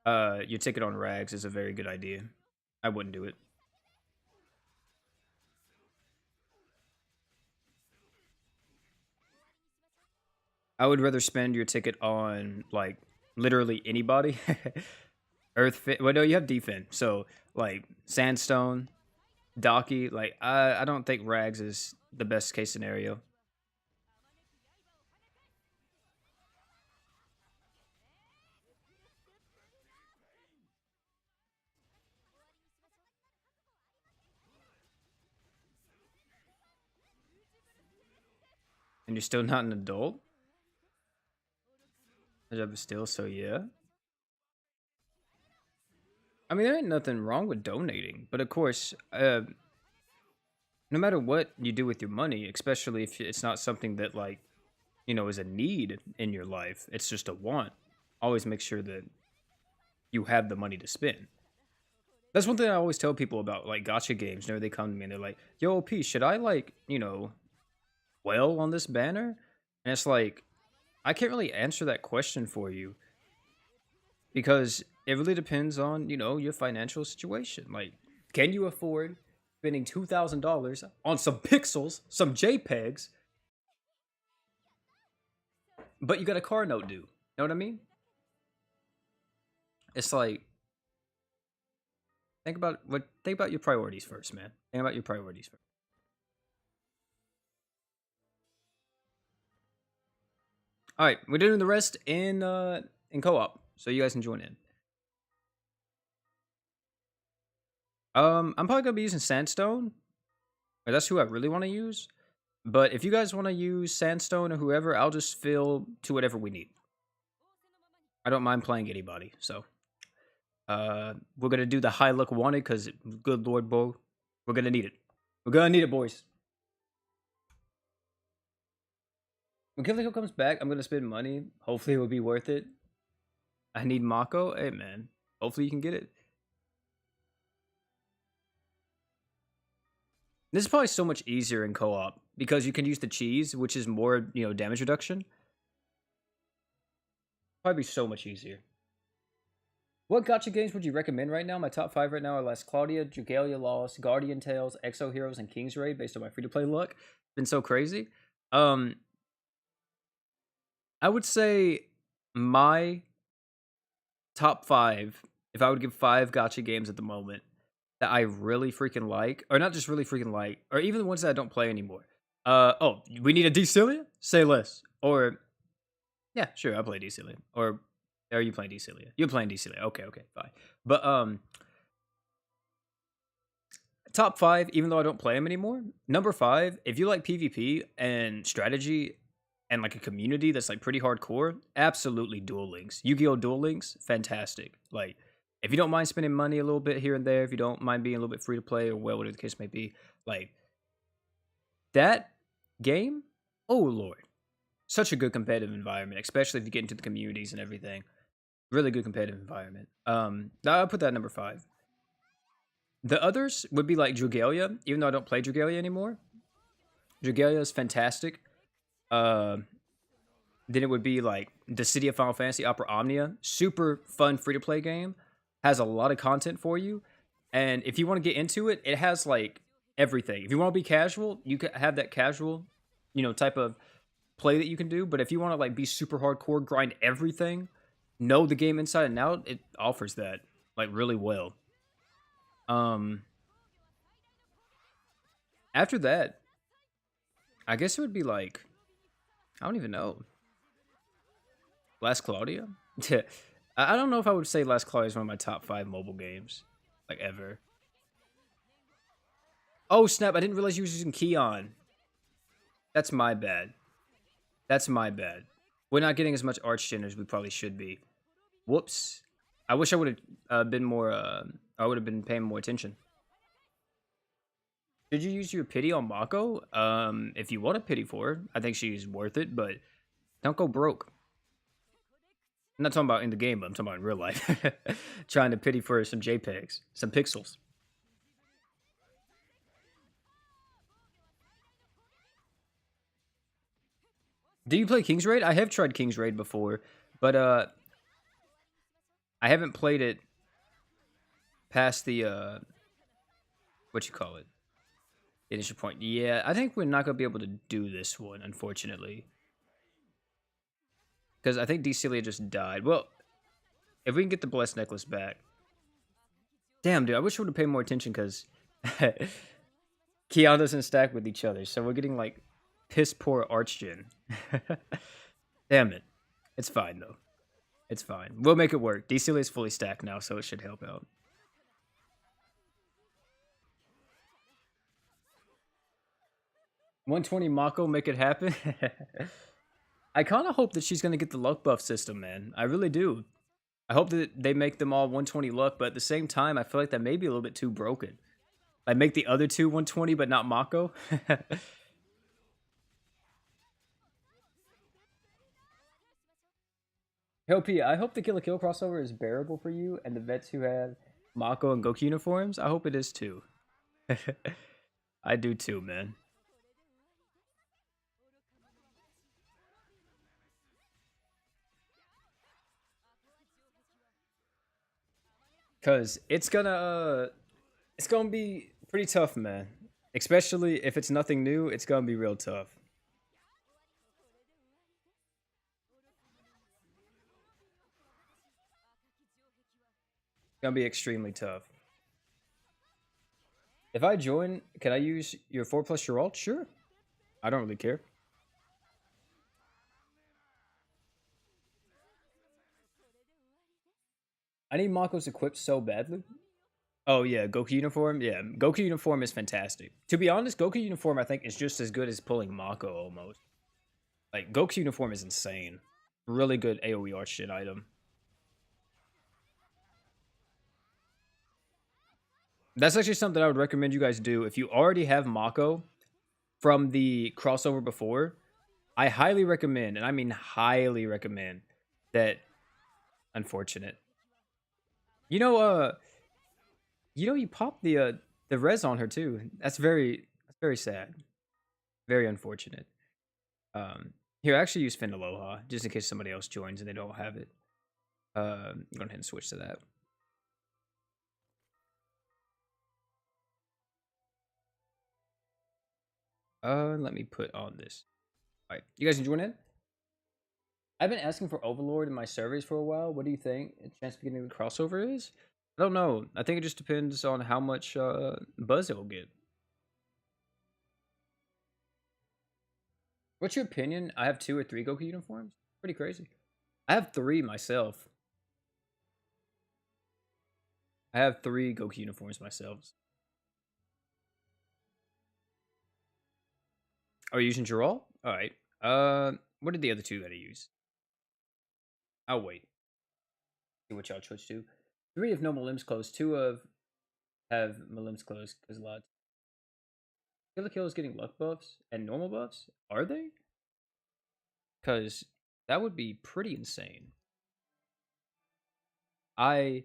your ticket on Rags is a very good idea. I wouldn't do it. I would rather spend your ticket on like literally anybody. Earth fit. Well, no, you have Defend. So like Sandstone, Docky. Like I don't think Rags is the best case scenario. And you're still not an adult. Still, so yeah. I mean, there ain't nothing wrong with donating, but of course, no matter what you do with your money, especially if it's not something that like is a need in your life, it's just a want. Always make sure that you have the money to spend. That's one thing I always tell people about like gacha games. Whenever they come to me and they're like, "Yo, P, should I like well on this banner?" And it's like, I can't really answer that question for you because it really depends on your financial situation. Like, can you afford spending $2,000 on some pixels, some JPEGs, but you got a car note due? Know what I mean? It's like, think about your priorities first, man. Think about your priorities first. All right, we're doing the rest in co-op, so you guys can join in. I'm probably gonna be using sandstone. That's who I really want to use. But if you guys want to use sandstone or whoever, I'll just fill to whatever we need. I don't mind playing anybody. So, we're gonna do the high luck wanted because, good lord, bro, we're gonna need it. We're gonna need it, boys. When Killico comes back, I'm gonna spend money. Hopefully, it will be worth it. I need Mako. Hey, man. Hopefully, you can get it. This is probably so much easier in co-op because you can use the cheese, which is more, damage reduction. Probably so much easier. What gacha games would you recommend right now? My top 5 right now are Last Claudia, Dragalia Lost, Guardian Tales, Exo Heroes, and King's Raid based on my free-to-play luck. It's been so crazy. I would say my top 5, if I would give 5 gacha games at the moment that I really freaking like, or not just really freaking like, or even the ones that I don't play anymore. Oh, we need a Decilia? Say less. Or, yeah, sure, I'll play Decilia. Or are you playing Decilia? You're playing Decilia. Okay, fine. But, top 5, even though I don't play them anymore. Number 5, if you like PvP and strategy and like a community that's like pretty hardcore, absolutely Duel Links. Yu-Gi-Oh! Duel Links, fantastic. Like, if you don't mind spending money a little bit here and there, if you don't mind being a little bit free to play or whatever the case may be, like that game, oh lord, such a good competitive environment, especially if you get into the communities and everything. Really good competitive environment. I'll put that number 5. The others would be like Dragalia, even though I don't play Dragalia anymore. Dragalia is fantastic. Then it would be like the City of Final Fantasy Opera Omnia. Super fun free-to-play game. Has a lot of content for you. And if you want to get into it, it has like everything. If you want to be casual, you can have that casual, type of play that you can do. But if you want to like be super hardcore, grind everything, know the game inside and out, it offers that. like really well. Um, After that, I guess it would be like I don't even know. Last Claudia. I don't know if I would say Last Claudia is one of my top 5 mobile games, like ever. Oh snap! I didn't realize you was using Keon. That's my bad. That's my bad. We're not getting as much Archgen as we probably should be. Whoops. I wish I would have been more. I would have been paying more attention. Did you use your pity on Mako? If you want a pity for her, I think she's worth it, but don't go broke. I'm not talking about in the game, but I'm talking about in real life. Trying to pity for some JPEGs, some pixels. Do you play King's Raid? I have tried King's Raid before, but I haven't played it past the what you call it, initial point. Yeah, I think we're not gonna be able to do this one, unfortunately, because I think Decelia just died. Well, if we can get the blessed necklace back, damn, dude, I wish I would have paid more attention because Keon doesn't stack with each other, so we're getting like piss poor Archgen. Damn it, it's fine though. It's fine. We'll make it work. Decelia is fully stacked now, so it should help out. $120 Mako, make it happen. I kind of hope that she's gonna get the luck buff system, man. I really do. I hope that they make them all 120 luck, but at the same time, I feel like that may be a little bit too broken. Like make the other two 120, but not Mako. P, I hope the Kill la Kill crossover is bearable for you and the vets who have Mako and Goku uniforms. I hope it is too. I do too, man. Cause it's gonna be pretty tough, man. Especially if it's nothing new, it's gonna be real tough. It's gonna be extremely tough. If I join, can I use your 4+ Gerald? Sure. I don't really care. I need Mako's equipped so badly. Oh yeah, Goku uniform. Yeah, Goku uniform is fantastic. To be honest, Goku uniform I think is just as good as pulling Mako almost. Like Goku uniform is insane. Really good AoE art shit item. That's actually something I would recommend you guys do if you already have Mako from the crossover before. I highly recommend, and I mean highly recommend, that. Unfortunate. You know, you pop the res on her too. That's very sad. Very unfortunate. Here, I actually use Fin Aloha just in case somebody else joins and they don't have it. Go ahead and switch to that. Let me put on this. All right, you guys join in? I've been asking for Overlord in my surveys for a while. What do you think a chance of getting the crossover is? I don't know. I think it just depends on how much buzz it will get. What's your opinion? I have 2 or 3 Goku uniforms. Pretty crazy. I have 3 myself. I have 3 Goku uniforms myself. Are you using Gerald? All right. What are the other 2 that I use? I'll wait. See what y'all switch to. 3 have normal limbs closed. 2 have my limbs closed because a lot. Kill la Kill is getting luck buffs and normal buffs. Are they? Because that would be pretty insane. I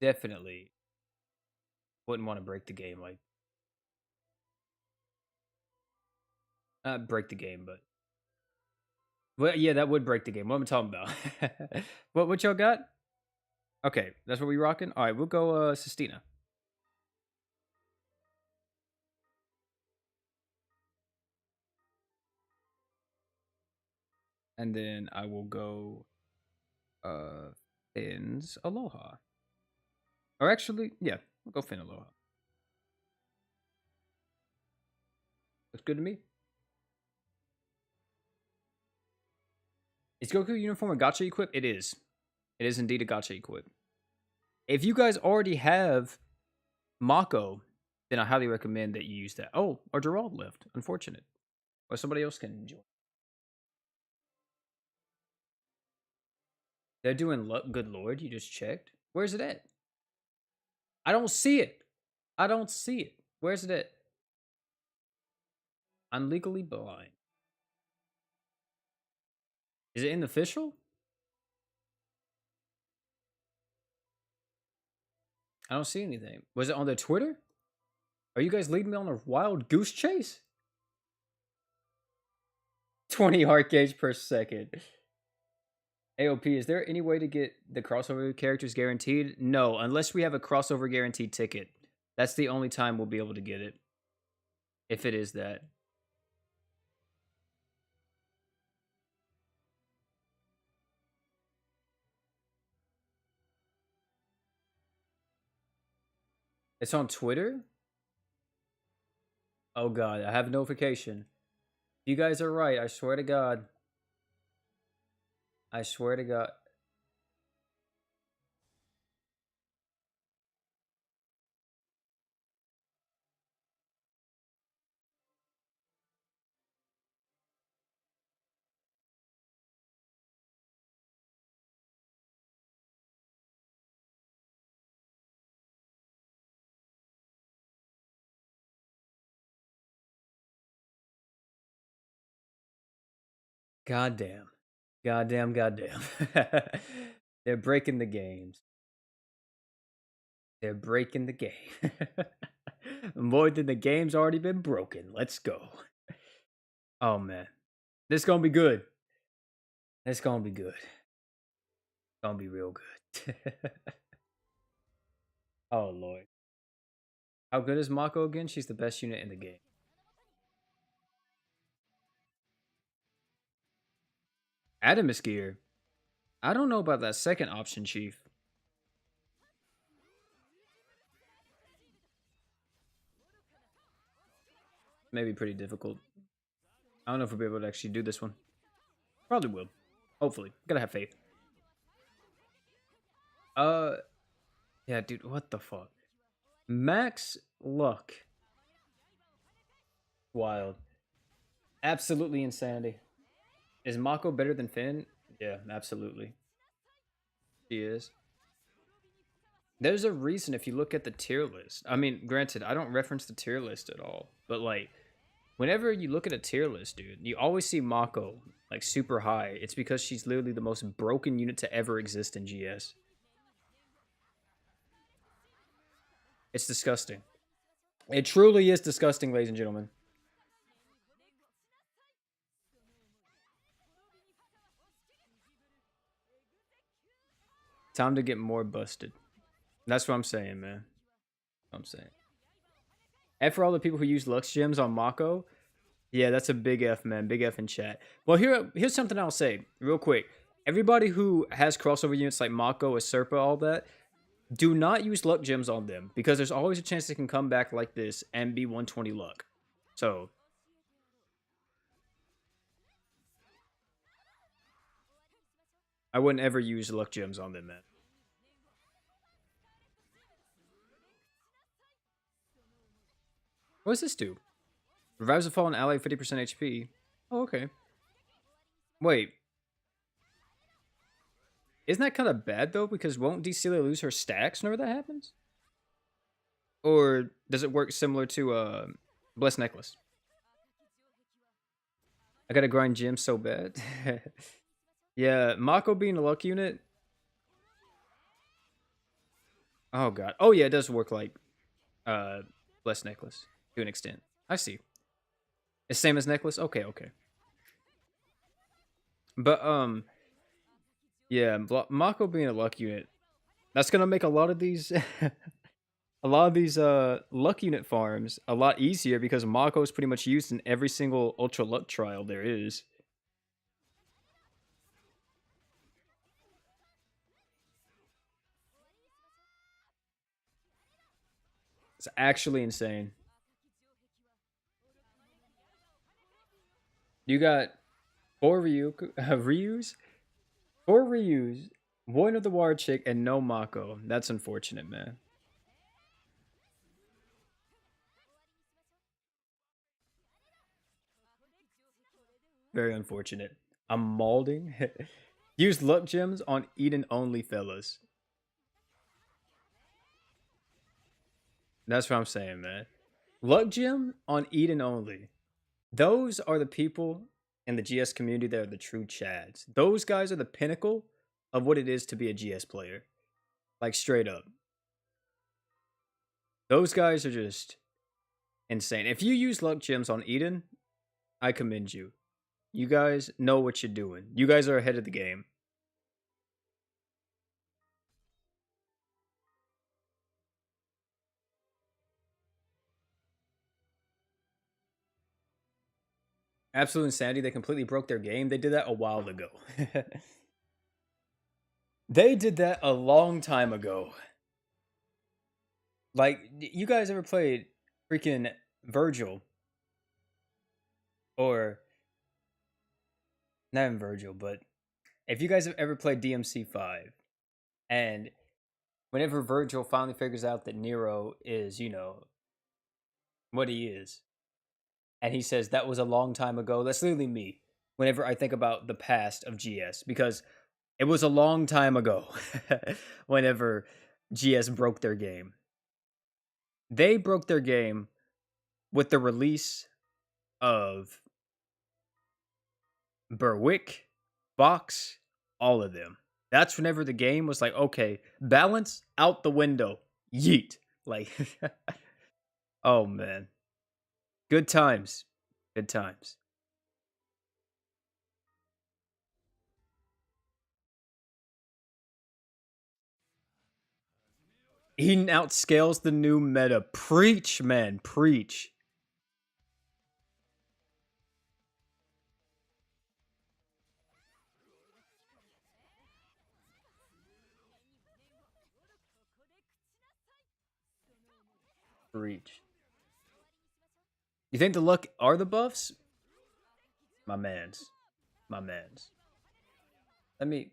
definitely wouldn't want to break the game. Like, not break the game, but well, yeah, that would break the game. What am I talking about? What y'all got? Okay, that's what we rocking. All right, we'll go Sistina. And then I will go Finn's Aloha. Or actually, yeah, we'll go Finn Aloha. Looks good to me. Is Goku uniform a gacha equip? It is. It is indeed a gacha equip. If you guys already have Mako, then I highly recommend that you use that. Oh, or Gerald left. Unfortunate. Or somebody else can join. They're doing good lord. You just checked. Where's it at? I don't see it. I don't see it. Where's it at? I'm legally blind. Is it in the official? I don't see anything. Was it on their Twitter? Are you guys leading me on a wild goose chase? 20 heart gauge per second. AOP, is there any way to get the crossover characters guaranteed? No, unless we have a crossover guaranteed ticket. That's the only time we'll be able to get it. If it is that. It's on Twitter? Oh god, I have a notification. You guys are right, I swear to god. I swear to god. Goddamn. Goddamn, goddamn. They're breaking the games. They're breaking the game. More than the game's already been broken. Let's go. Oh man. This gonna be good. It's gonna be good. It's gonna be real good. Oh lord. How good is Mako again? She's the best unit in the game. Adamus gear. I don't know about that second option, Chief. Maybe pretty difficult. I don't know if we'll be able to actually do this one. Probably will. Hopefully. Gotta have faith. Yeah, dude, what the fuck? Max luck. Wild. Absolutely insanity. Is Mako better than Finn? Yeah, absolutely. She is. There's a reason if you look at the tier list. I mean, granted, I don't reference the tier list at all, but like, whenever you look at a tier list, dude, you always see Mako like super high. It's because she's literally the most broken unit to ever exist in GS. It's disgusting. It truly is disgusting, ladies and gentlemen. Time to get more busted. That's what I'm saying, man. I'm saying. And for all the people who use Lux gems on Mako, yeah, that's a big F, man. Big F in chat. Well, here's something I'll say real quick. Everybody who has crossover units like Mako, Serpa, all that, do not use luck gems on them because there's always a chance they can come back like this and be 120 luck. So I wouldn't ever use luck gems on them, man. What does this do? Revives a fallen ally 50% HP. Oh, okay. Wait. Isn't that kind of bad, though? Because won't Decelia lose her stacks whenever that happens? Or does it work similar to Blessed Necklace? I gotta grind gems so bad. Yeah, Mako being a luck unit. Oh, God. Oh, yeah, it does work like Blessed Necklace to an extent. I see. It's same as Necklace? Okay, okay. But, yeah, Mako being a luck unit, that's gonna make a lot of these a lot of these luck unit farms a lot easier because Mako is pretty much used in every single ultra luck trial there is. It's actually insane. You got four Ryus, four Ryus, one of the War Chick, and no Mako. That's unfortunate, man. Very unfortunate. I'm mauling. Use luck gems on Eden only, fellas. That's what I'm saying, man. Luck gem on Eden only. Those are the people in the GS community that are the true Chads. Those guys are the pinnacle of what it is to be a GS player. Like, straight up. Those guys are just insane. If you use luck gems on Eden, I commend you. You guys know what you're doing. You guys are ahead of the game. Absolute insanity. They completely broke their game. They did that a while ago. They did that a long time ago. Like, you guys ever played freaking Virgil? Or, not even Virgil, but if you guys have ever played DMC5, and whenever Virgil finally figures out that Nero is, you know, what he is, and he says that was a long time ago, that's literally me whenever I think about the past of GS, because it was a long time ago whenever GS broke their game. They broke their game with the release of Berwick, Box, all of them. That's whenever the game was like, okay, balance out the window. Yeet. Like, oh man. Good times. Good times. Eden outscales the new meta. Preach, man. Preach. Preach. You think the luck are the buffs? My mans. My mans. Let me.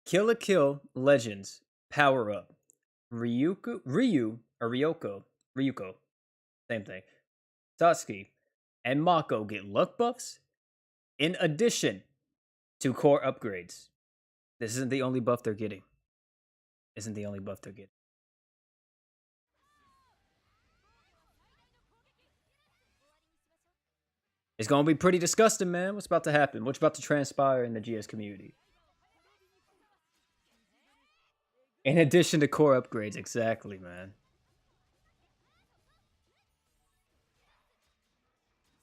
Kill a Kill Legends. Power up. Ryu or Ryuko. Same thing. Satsuki and Mako get luck buffs in addition to core upgrades. This isn't the only buff they're getting. Isn't the only buff they're getting. It's gonna be pretty disgusting, man. What's about to happen? What's about to transpire in the GS community? In addition to core upgrades, exactly, man.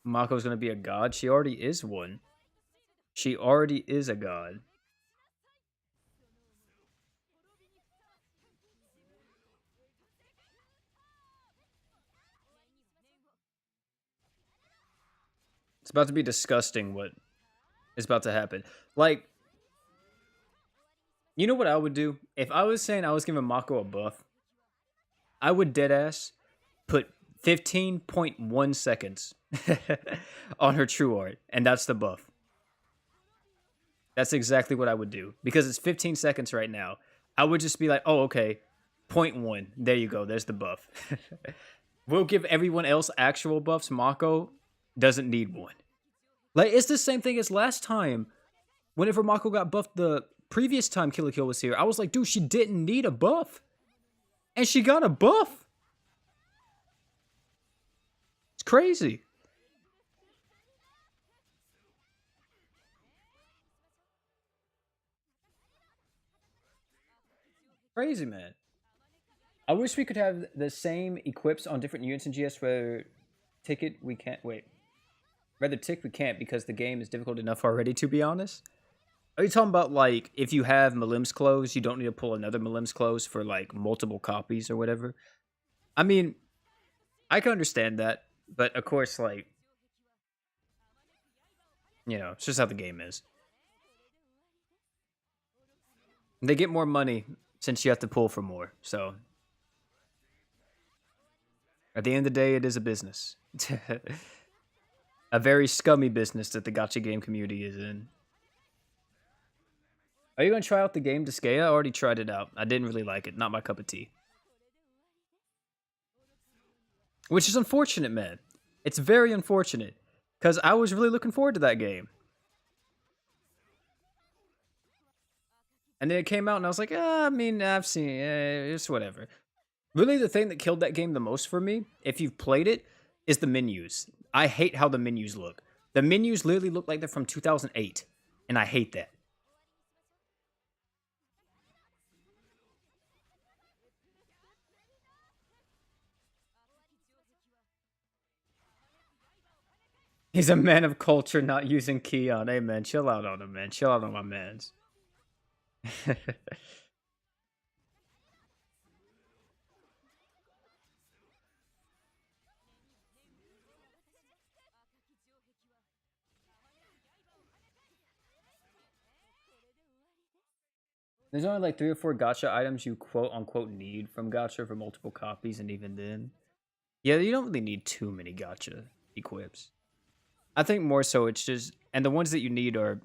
Mako's gonna be a god. She already is one. She already is a god. It's about to be disgusting what is about to happen. Like, you know what I would do? If I was saying I was giving Mako a buff, I would deadass put 15.1 seconds on her true art, and that's the buff. That's exactly what I would do. Because it's 15 seconds right now. I would just be like, oh, okay, 0.1. There you go. There's the buff. We'll give everyone else actual buffs. Mako doesn't need one. Like, it's the same thing as last time. Whenever Mako got buffed the previous time Kill la Kill was here, I was like, dude, she didn't need a buff. And she got a buff. It's crazy. Crazy, man. I wish we could have the same equips on different units in GS where ticket we can't wait. Rather tick we can't because the game is difficult enough already, to be honest. Are you talking about like if you have Malim's clothes, you don't need to pull another Malim's clothes for like multiple copies or whatever? I mean, I can understand that, but of course, like, you know, it's just how the game is. They get more money since you have to pull for more. So at the end of the day, it is a business. A very scummy business that the gacha game community is in. Are you going to try out the game Disgaea? I already tried it out. I didn't really like it. Not my cup of tea. Which is unfortunate, man. It's very unfortunate. Because I was really looking forward to that game. And then it came out and I was like, I mean, I've seen it. It's whatever. Really, the thing that killed that game the most for me, if you've played it, is the menus. I hate how the menus look. The menus literally look like they're from 2008. And I hate that. He's a man of culture, not using Keon. Hey, man, chill out on him, man. Chill out on my mans. There's only like 3 or 4 gacha items you quote-unquote need from gacha for multiple copies, and even then. Yeah, you don't really need too many gacha equips. I think more so it's just... And the ones that you need are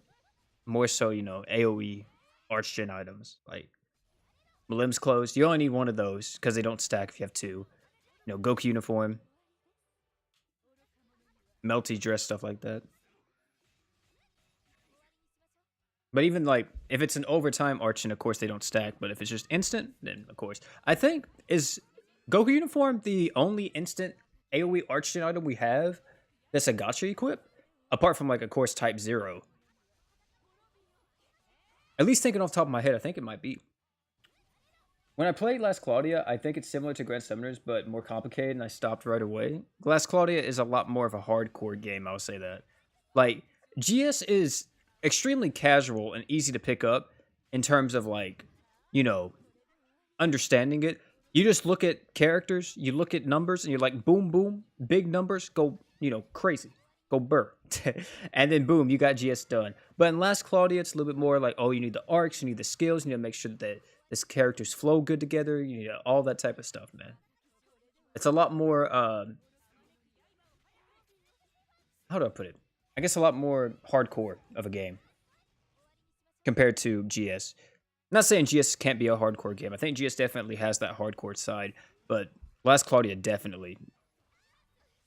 more so, you know, AoE Archgen items. Like, limbs closed. You only need one of those, because they don't stack if you have 2. You know, Goku uniform. Melty dress, stuff like that. But even like if it's an overtime Archon, of course they don't stack. But if it's just instant, then of course. I think is Goku uniform the only instant AoE Archon item we have that's a gacha equip, apart from like of course Type 0. At least thinking off the top of my head, I think it might be. When I played Last Claudia, I think it's similar to Grand Summoners, but more complicated, and I stopped right away. Last Claudia is a lot more of a hardcore game, I would say that. Like, GS is extremely casual and easy to pick up in terms of, like, you know, understanding it. You just look at characters, you look at numbers, and you're like, boom, boom, big numbers, go, you know, crazy. Go burr. And then boom, you got GS done. But in Last Claudia, it's a little bit more like, oh, you need the arcs, you need the skills, you need to make sure that this characters flow good together, you need all that type of stuff, man. It's a lot more, how do I put it? I guess a lot more hardcore of a game compared to GS. I'm not saying GS can't be a hardcore game. I think GS definitely has that hardcore side, but Last Claudia definitely.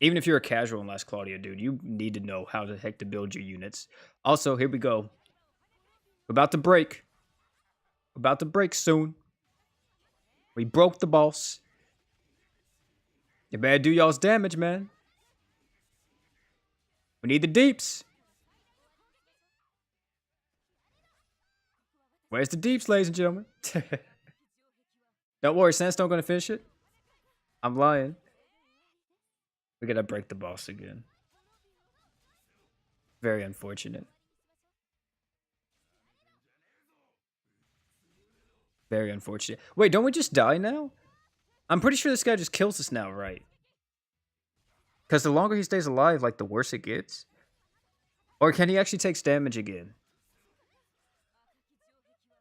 Even if you're a casual in Last Claudia, dude, you need to know how the heck to build your units. Also, here we go. We're about to break. We're about to break soon. We broke the boss. You better do y'all's damage, man. We need the deeps. Where's the deeps, ladies and gentlemen? Don't worry, Sandstone gonna finish it. I'm lying. We gotta break the boss again. Very unfortunate. Very unfortunate. Wait, don't we just die now? I'm pretty sure this guy just kills us now, right? Because the longer he stays alive, like, the worse it gets. Or can he actually take damage again?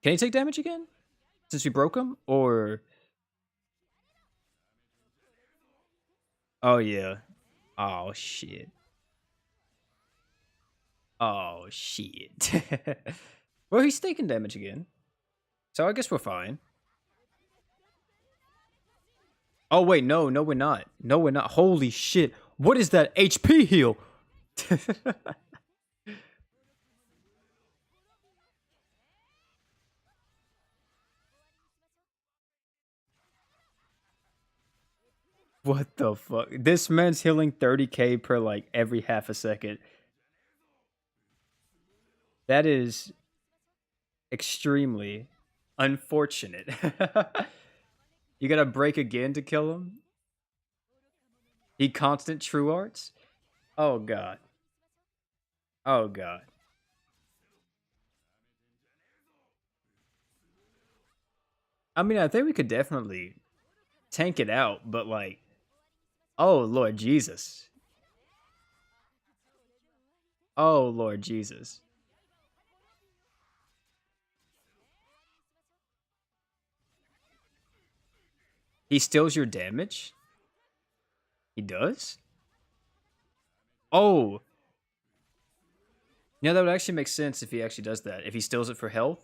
Can he take damage again? Since we broke him? Or... Oh, yeah. Oh, shit. Oh, shit. Well, he's taking damage again. So I guess we're fine. Oh, wait, no, we're not. No, we're not. Holy shit. What is that HP heal? What the fuck? This man's healing 30k per, like, every half a second. That is extremely unfortunate. You gotta break again to kill him? He constant true arts? Oh, God. Oh, God. I mean, I think we could definitely tank it out, but, like, oh, Lord Jesus. Oh, Lord Jesus. He steals your damage? He does? Oh! Yeah, that would actually make sense if he actually does that. If he steals it for health,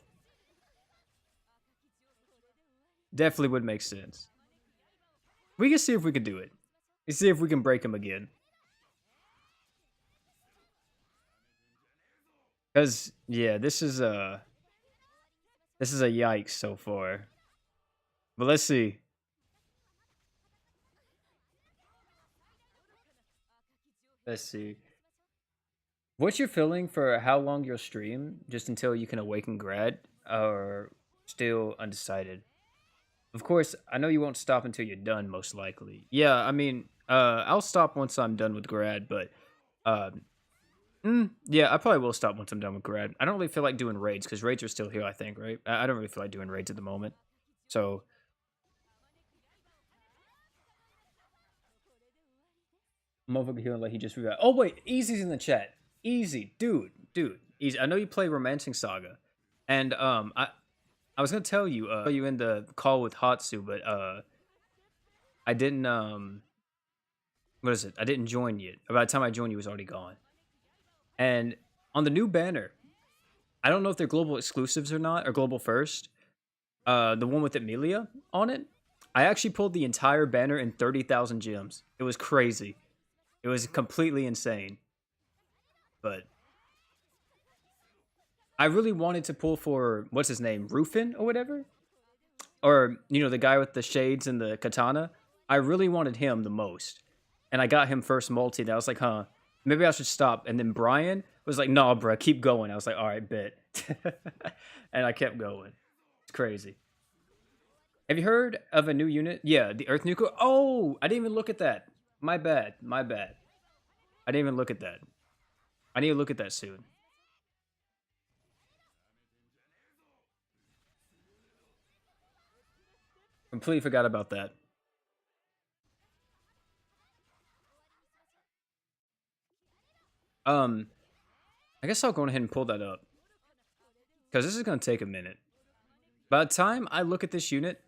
definitely would make sense. We can see if we can do it. Let's see if we can break him again. Because, yeah, this is a yikes so far. But let's see. Let's see. What's your feeling for how long you'll stream just until you can awaken Grad, or still undecided? Of course, I know you won't stop until you're done, most likely. Yeah, I mean, I'll stop once I'm done with Grad, but um, yeah, I probably will stop once I'm done with Grad. I don't really feel like doing raids because raids are still here, I think, right? I don't really feel like doing raids at the moment. So, motherfucker here like he just revived. Oh wait, Easy's in the chat. Easy, dude, Easy. I know you play Romancing Saga, and I was gonna tell you you in the call with Hatsu, but I didn't what is it? I didn't join yet. By the time I joined, you was already gone. And on the new banner, I don't know if they're global exclusives or not, or global first. The one with Emilia on it, I actually pulled the entire banner in 30,000 gems. It was crazy. It was completely insane. But I really wanted to pull for, what's his name, Rufin or whatever? Or, you know, the guy with the shades and the katana. I really wanted him the most. And I got him first multi, and I was like, huh, maybe I should stop. And then Brian was like, nah, bro, keep going. I was like, all right, bet. And I kept going. It's crazy. Have you heard of a new unit? Yeah, the Earth Nuclear. Oh, I didn't even look at that. My bad. My bad. I didn't even look at that. I need to look at that soon. Completely forgot about that. I guess I'll go ahead and pull that up. Because this is going to take a minute. By the time I look at this unit,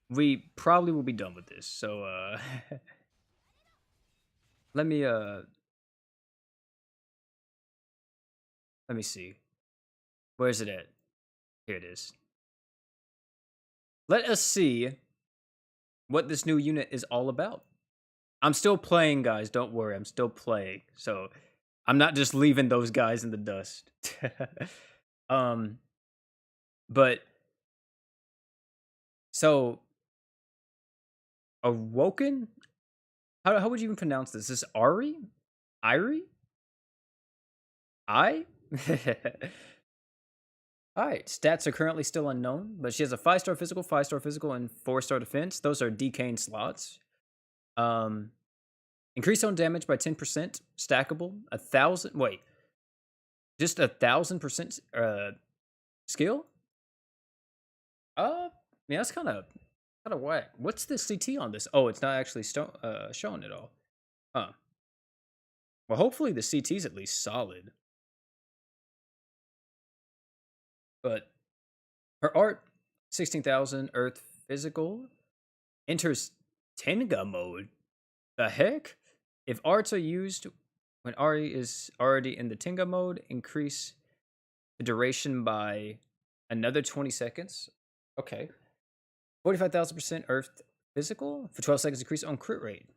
we probably will be done with this. So, let me see. Where's it at? Here it is. Let us see what this new unit is all about. I'm still playing, guys. Don't worry. I'm still playing. So, I'm not just leaving those guys in the dust. um, but so Awoken? How would you even pronounce this? Is this Ari? Irie? I? Alright, stats are currently still unknown, but she has a 5-star physical, 5-star physical, and 4-star defense. Those are decaying slots. Increase own damage by 10%, stackable, 1,000. Wait, just 1,000% skill? Yeah, that's kind of whack. What's the CT on this? Oh, it's not actually shown at all. Huh. Well, hopefully the CT's at least solid. But her art, 16,000, Earth physical, enters Tenga mode. The heck? If arts are used when Ari is already in the Tenga mode, increase the duration by another 20 seconds. Okay. 45,000% Earth physical for 12 seconds, increase on crit rate.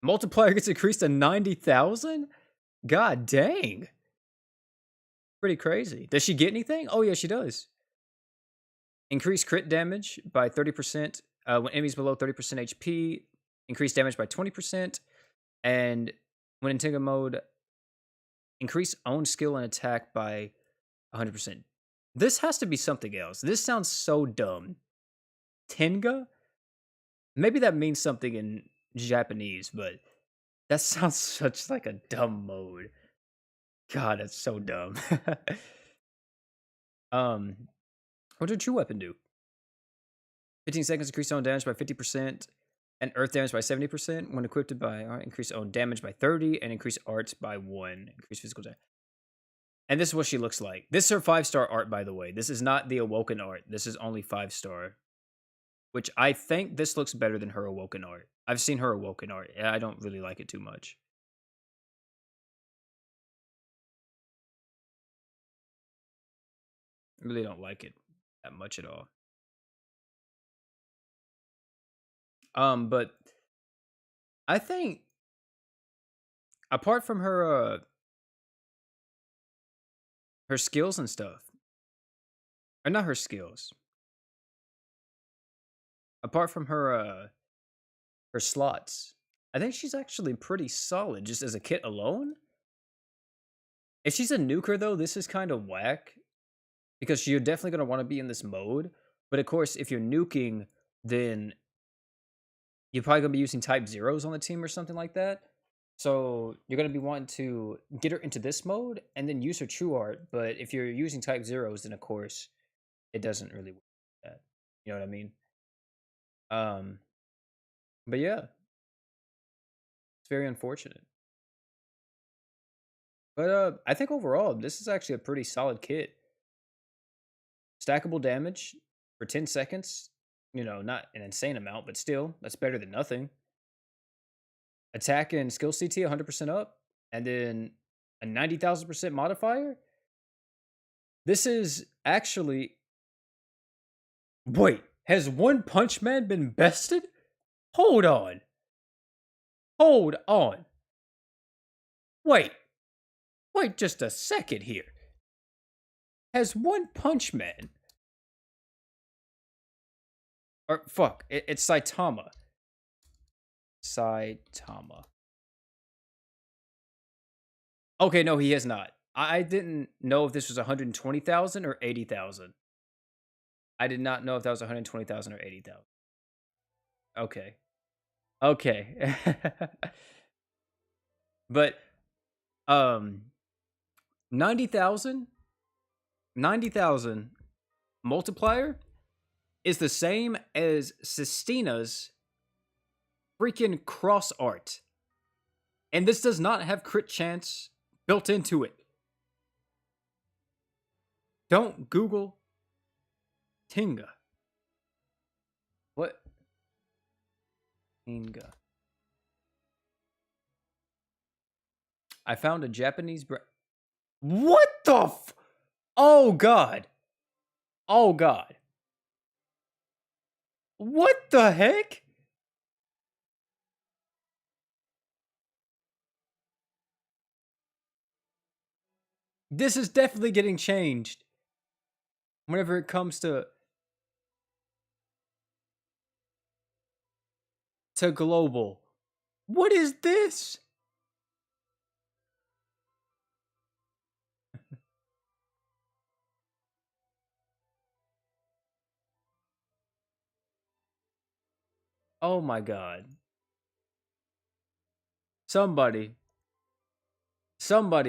Multiplier gets increased to 90,000? God dang. Pretty crazy. Does she get anything? Oh, yeah, she does. Increase crit damage by 30% when enemies below 30% HP. Increase damage by 20%. And when in Tenga mode, increase own skill and attack by 100%. This has to be something else. This sounds so dumb. Tenga? Maybe that means something in Japanese, but that sounds such like a dumb mode. God, that's so dumb. What did True Weapon do? 15 seconds, increase own damage by 50%, and earth damage by 70%. When equipped by increase own damage by 30, and increase arts by 1. Increase physical damage. And this is what she looks like. This is her 5-star art, by the way. This is not the Awoken art. This is only 5-star. which I think this looks better than her Awoken art. I've seen her Awoken art. I don't really like it too much. I really don't like it that much at all. But I think apart from her skills and stuff, or not her skills, apart from her slots, I think she's actually pretty solid just as a kit alone. If she's a nuker though, this is kind of whack because you're definitely gonna want to be in this mode. But of course, if you're nuking, then you're probably gonna be using type zeros on the team or something like that. So you're gonna be wanting to get her into this mode and then use her true art. But if you're using type zeros, then of course it doesn't really work like that. You know what I mean? Um, but yeah, it's very unfortunate. But I think overall this is actually a pretty solid kit. Stackable damage for 10 seconds. You know, not an insane amount, but still, that's better than nothing. Attack and skill CT 100% up, and then a 90,000% modifier. This is actually. Wait, has One Punch Man been bested? Hold on. Hold on. Wait. Wait just a second here. Has One Punch Man. Or fuck, it's Saitama. Saitama. Okay, no, he has not. I didn't know if this was 120,000 or 80,000. I did not know if that was 120,000 or 80,000. Okay. Okay. But 90,000 90,000 multiplier is the same as Sistina's freaking cross art. And this does not have crit chance built into it. Don't Google Tinga. What? Tinga. I found a Japanese What the Oh god. Oh god. What the heck? This is definitely getting changed whenever it comes to global. What is this? Oh my god. Somebody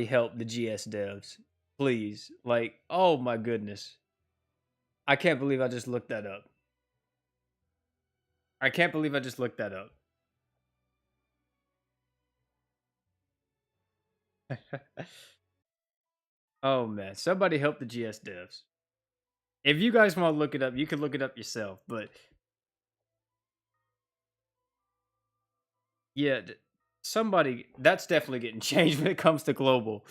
help the GS devs. Please. Like, oh my goodness. I can't believe I just looked that up. I can't believe I just looked that up. Oh man, somebody help the GS devs. If you guys want to look it up, you can look it up yourself, but yeah, somebody that's definitely getting changed when it comes to global.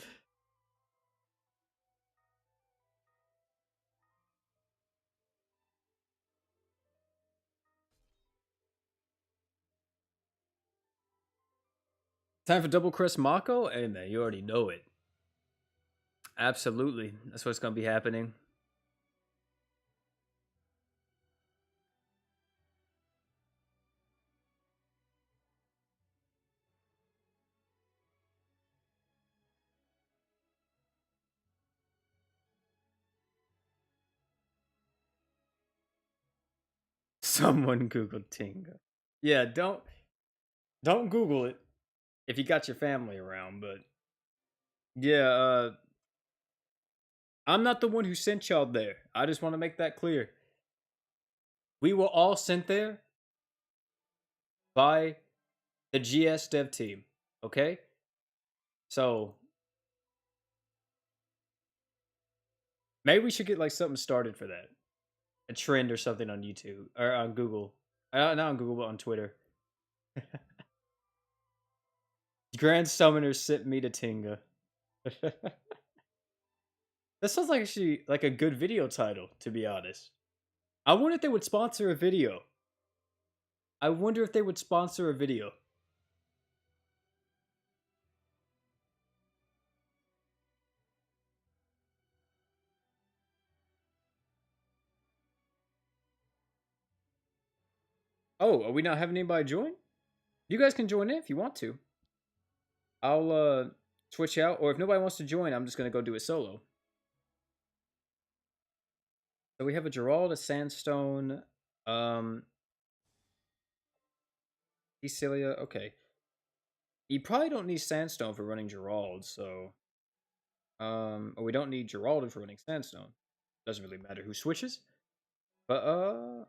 Time for double crest Mako? Hey man, you already know it. Absolutely. That's what's gonna be happening. Someone Google Tinga. Yeah, don't Google it if you got your family around, but yeah, I'm not the one who sent y'all there. I just want to make that clear. We were all sent there by the GS dev team. Okay? So maybe we should get like something started for that. A trend or something on YouTube or on Google. Not on Google, but on Twitter. Grand Summoner sent me to Tinga. That sounds like actually like a good video title, to be honest. I wonder if they would sponsor a video. I wonder if they would sponsor a video. Oh, are we not having anybody join? You guys can join in if you want to. I'll switch out, or if nobody wants to join, I'm just gonna go do it solo. So we have a Gerald, a Sandstone, Cecilia. Okay, you probably don't need Sandstone for running Gerald, so or we don't need Gerald for running Sandstone. Doesn't really matter who switches, but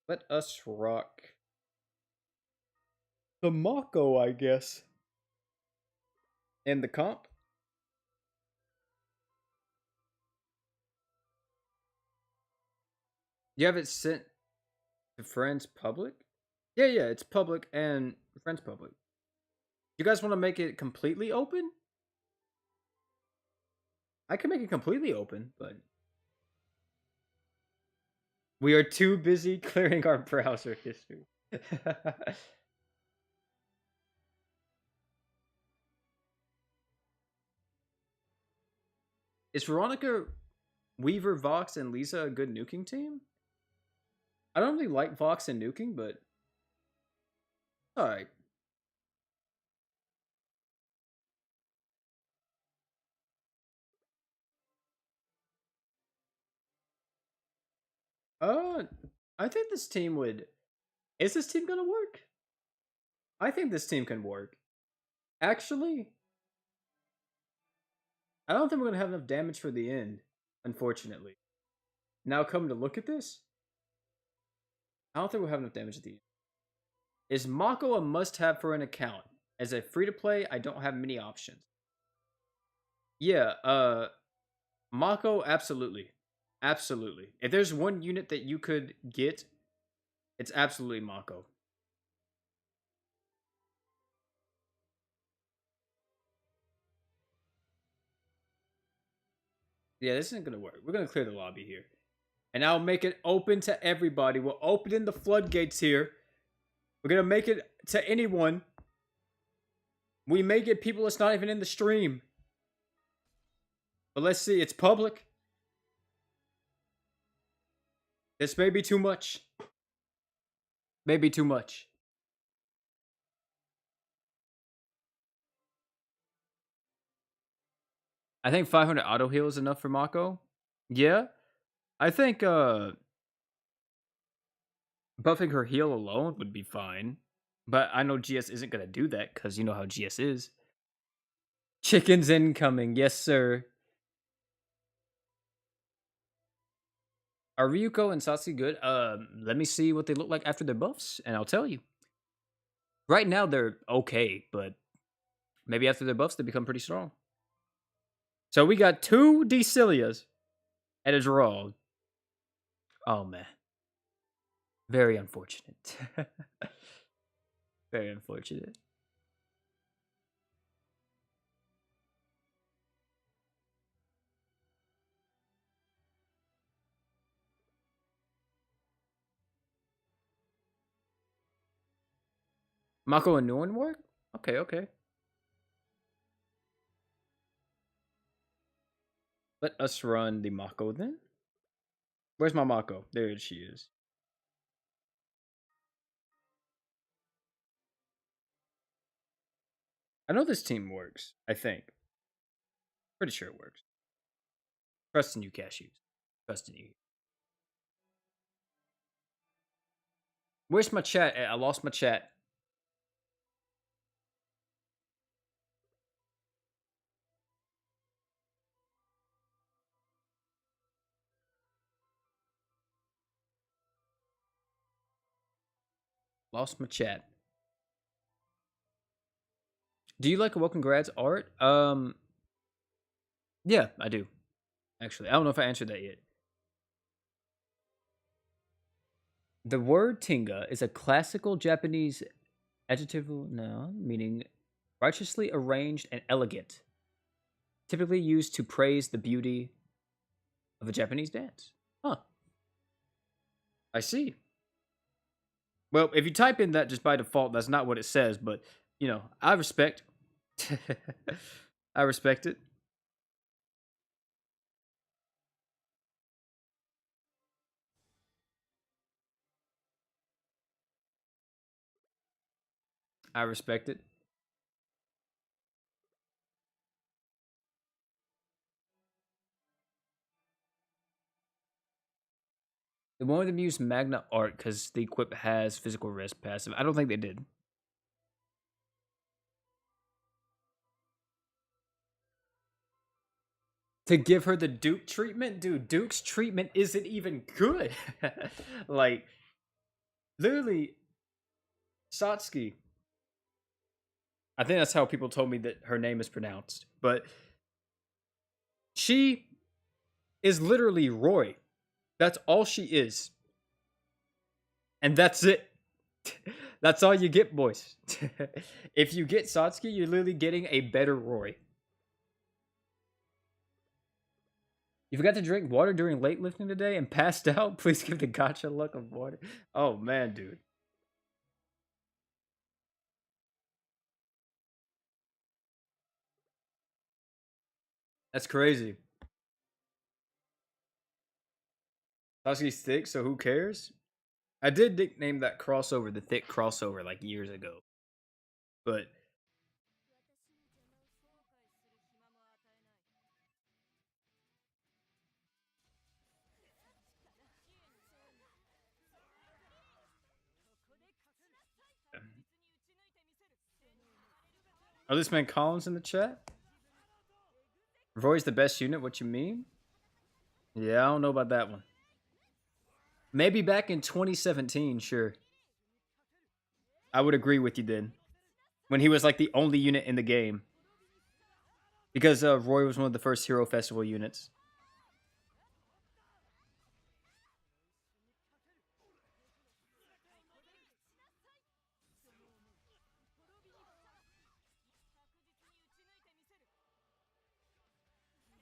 let us rock the Mako, I guess, and the comp. You have it sent to friends public? Yeah, it's public and friends public. You guys want to make it completely open? I can make it completely open, but we are too busy clearing our browser history. Is Veronica, Weaver, Vox, and Lisa a good nuking team? I don't really like Vox and nuking, but alright. I think this team would. Is this team gonna work? I think this team can work. Actually, I don't think we're gonna have enough damage for the end, unfortunately. Now, come to look at this, I don't think we'll have enough damage at the end. Is Mako a must-have for an account? As a free-to-play, I don't have many options. Yeah, Mako, absolutely. Absolutely. If there's one unit that you could get, it's absolutely Mako. Yeah, this isn't gonna work. We're gonna clear the lobby here. And I'll make it open to everybody. We're opening the floodgates here. We're gonna make it to anyone. We may get people that's not even in the stream. But let's see, it's public. This may be too much. Maybe too much. I think 500 auto heal is enough for Mako. Yeah. I think buffing her heal alone would be fine. But I know GS isn't gonna do that because you know how GS is. Chickens incoming, yes sir. Are Ryuko and Satsuki good? Let me see what they look like after their buffs, and I'll tell you. Right now they're okay, but maybe after their buffs they become pretty strong. So we got 2 Decilias and a Gerald. Oh man. Very unfortunate. Very unfortunate. Mako and Nguyen work? Okay, okay. Let us run the Mako then. Where's my Mako? There she is. I know this team works, I think. Pretty sure it works. Trust in you, cashews. Trust in you. Where's my chat? I lost my chat. Lost my chat. Do you like Awoken Grad's art? Yeah, I do. Actually, I don't know if I answered that yet. The word tinga is a classical Japanese adjective noun meaning righteously arranged and elegant, typically used to praise the beauty of a Japanese dance. Huh. I see. Well, if you type in that just by default, that's not what it says, but I respect. I respect it. I respect it. They wanted them to use Magna Art because the equip has physical rest passive. I don't think they did. To give her the Duke treatment, dude, Duke's treatment isn't even good. Like, literally, Satsuki. I think that's how people told me that her name is pronounced. But she is literally Roy. That's all she is. And that's it. That's all you get, boys. If you get Satsuki, you're literally getting a better Roy. You forgot to drink water during late lifting today and passed out? Please give the gacha luck of water. Oh, man, dude. That's crazy. Sasuke's thick, so who cares? I did nickname that crossover the thick crossover like years ago. But oh, this man Collins in the chat? Roy's the best unit, what you mean? Yeah, I don't know about that one. Maybe back in 2017, sure. I would agree with you then. When he was like the only unit in the game. Because Roy was one of the first Hero Festival units.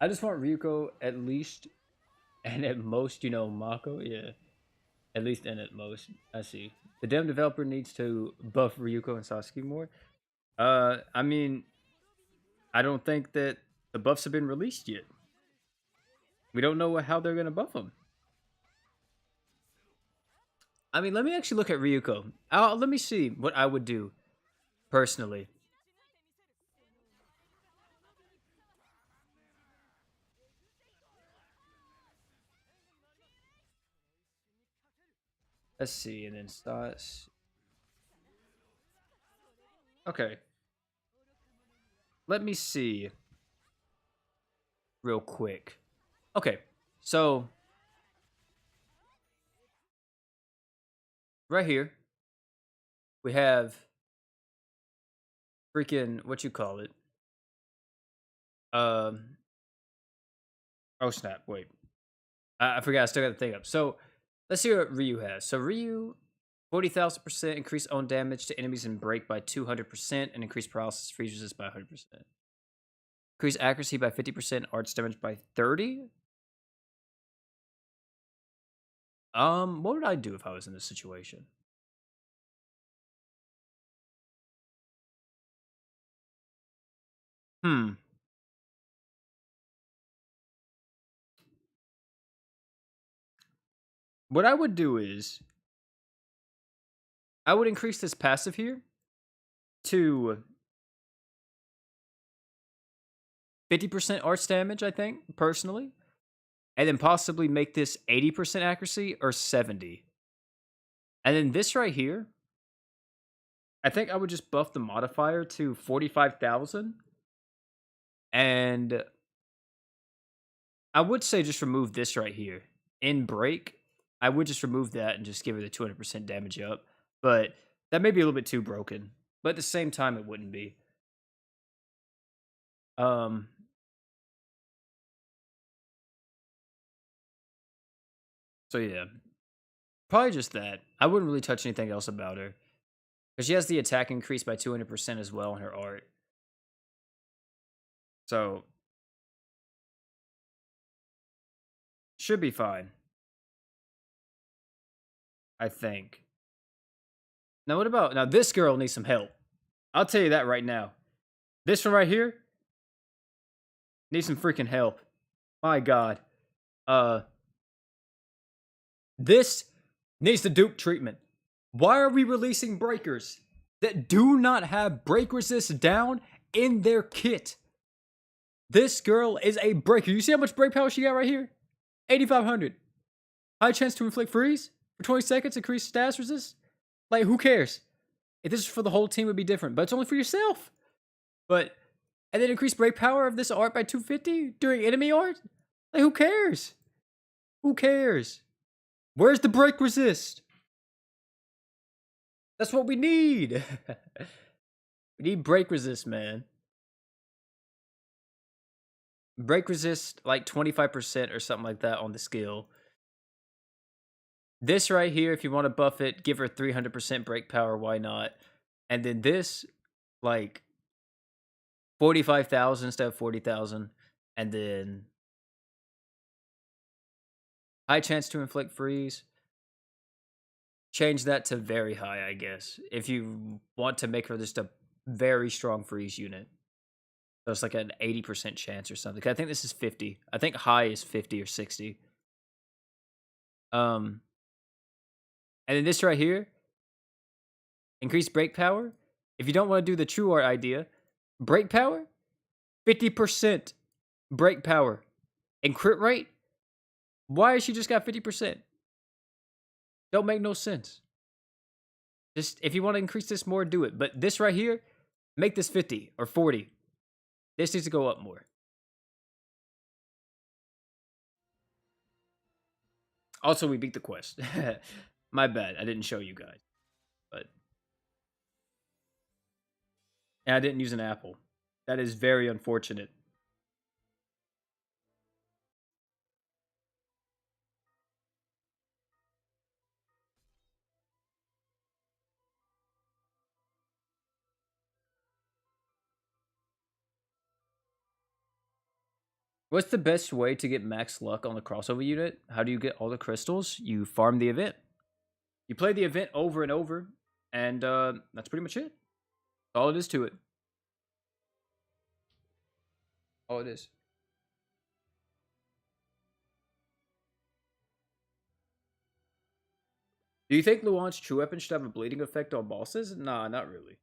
I just want Ryuko at least, and at most, Mako. Yeah, at least and at most. I see. The damn developer needs to buff Ryuko and Sasuke more. I mean, I don't think that the buffs have been released yet. We don't know how they're gonna buff them. I mean, let me actually look at Ryuko. Let me see what I would do personally. Let's see, and then stats. Okay. Let me see real quick. Okay, so right here we have freaking what you call it. Oh snap! Wait, I forgot. I still got the thing up. So let's see what Ryu has. So Ryu, 40,000% increase own damage to enemies and break by 200%, and increase paralysis freeze resist by 100%. Increase accuracy by 50%, arts damage by 30. What would I do if I was in this situation? Hmm. What I would do is I would increase this passive here to 50% arts damage, I think, personally. And then possibly make this 80% accuracy or 70. And then this right here, I think I would just buff the modifier to 45,000. And I would say just remove this right here. In break, I would just remove that and just give her the 200% damage up. But that may be a little bit too broken. But at the same time, it wouldn't be. Um, So yeah, probably just that. I wouldn't really touch anything else about her. Because she has the attack increase by 200% as well in her art. So, should be fine. I think. Now, what about... Now, this girl needs some help. I'll tell you that right now. This one right here needs some freaking help. My god. This needs the Duke treatment. Why are we releasing breakers that do not have break resist down in their kit? This girl is a breaker. You see how much break power she got right here? 8,500. High chance to inflict freeze for 20 seconds, increase status resist. Like, who cares? If this is for the whole team, it would be different, but it's only for yourself. But, and then increase break power of this art by 250 during enemy art? Like, who cares? Who cares? Where's the break resist? That's what we need. We need break resist, man. Break resist like 25% or something like that on the skill. This right here, if you want to buff it, give her 300% break power, why not? And then this, like 45,000 instead of 40,000. And then high chance to inflict freeze. Change that to very high, I guess. If you want to make her just a very strong freeze unit. So it's like an 80% chance or something. I think this is 50. I think high is 50 or 60. And then this right here, increase break power. If you don't want to do the true art idea, break power, 50% break power. And crit rate, why has she just got 50%? Don't make no sense. Just, if you want to increase this more, do it. But this right here, make this 50 or 40. This needs to go up more. Also, we beat the quest. My bad. I didn't show you guys. But... And I didn't use an apple. That is very unfortunate. What's the best way to get max luck on the crossover unit? How do you get all the crystals? You farm the event. You play the event over and over, and that's pretty much it. All it is to it. All it is. Do you think Luan's true weapon should have a bleeding effect on bosses? Nah, not really.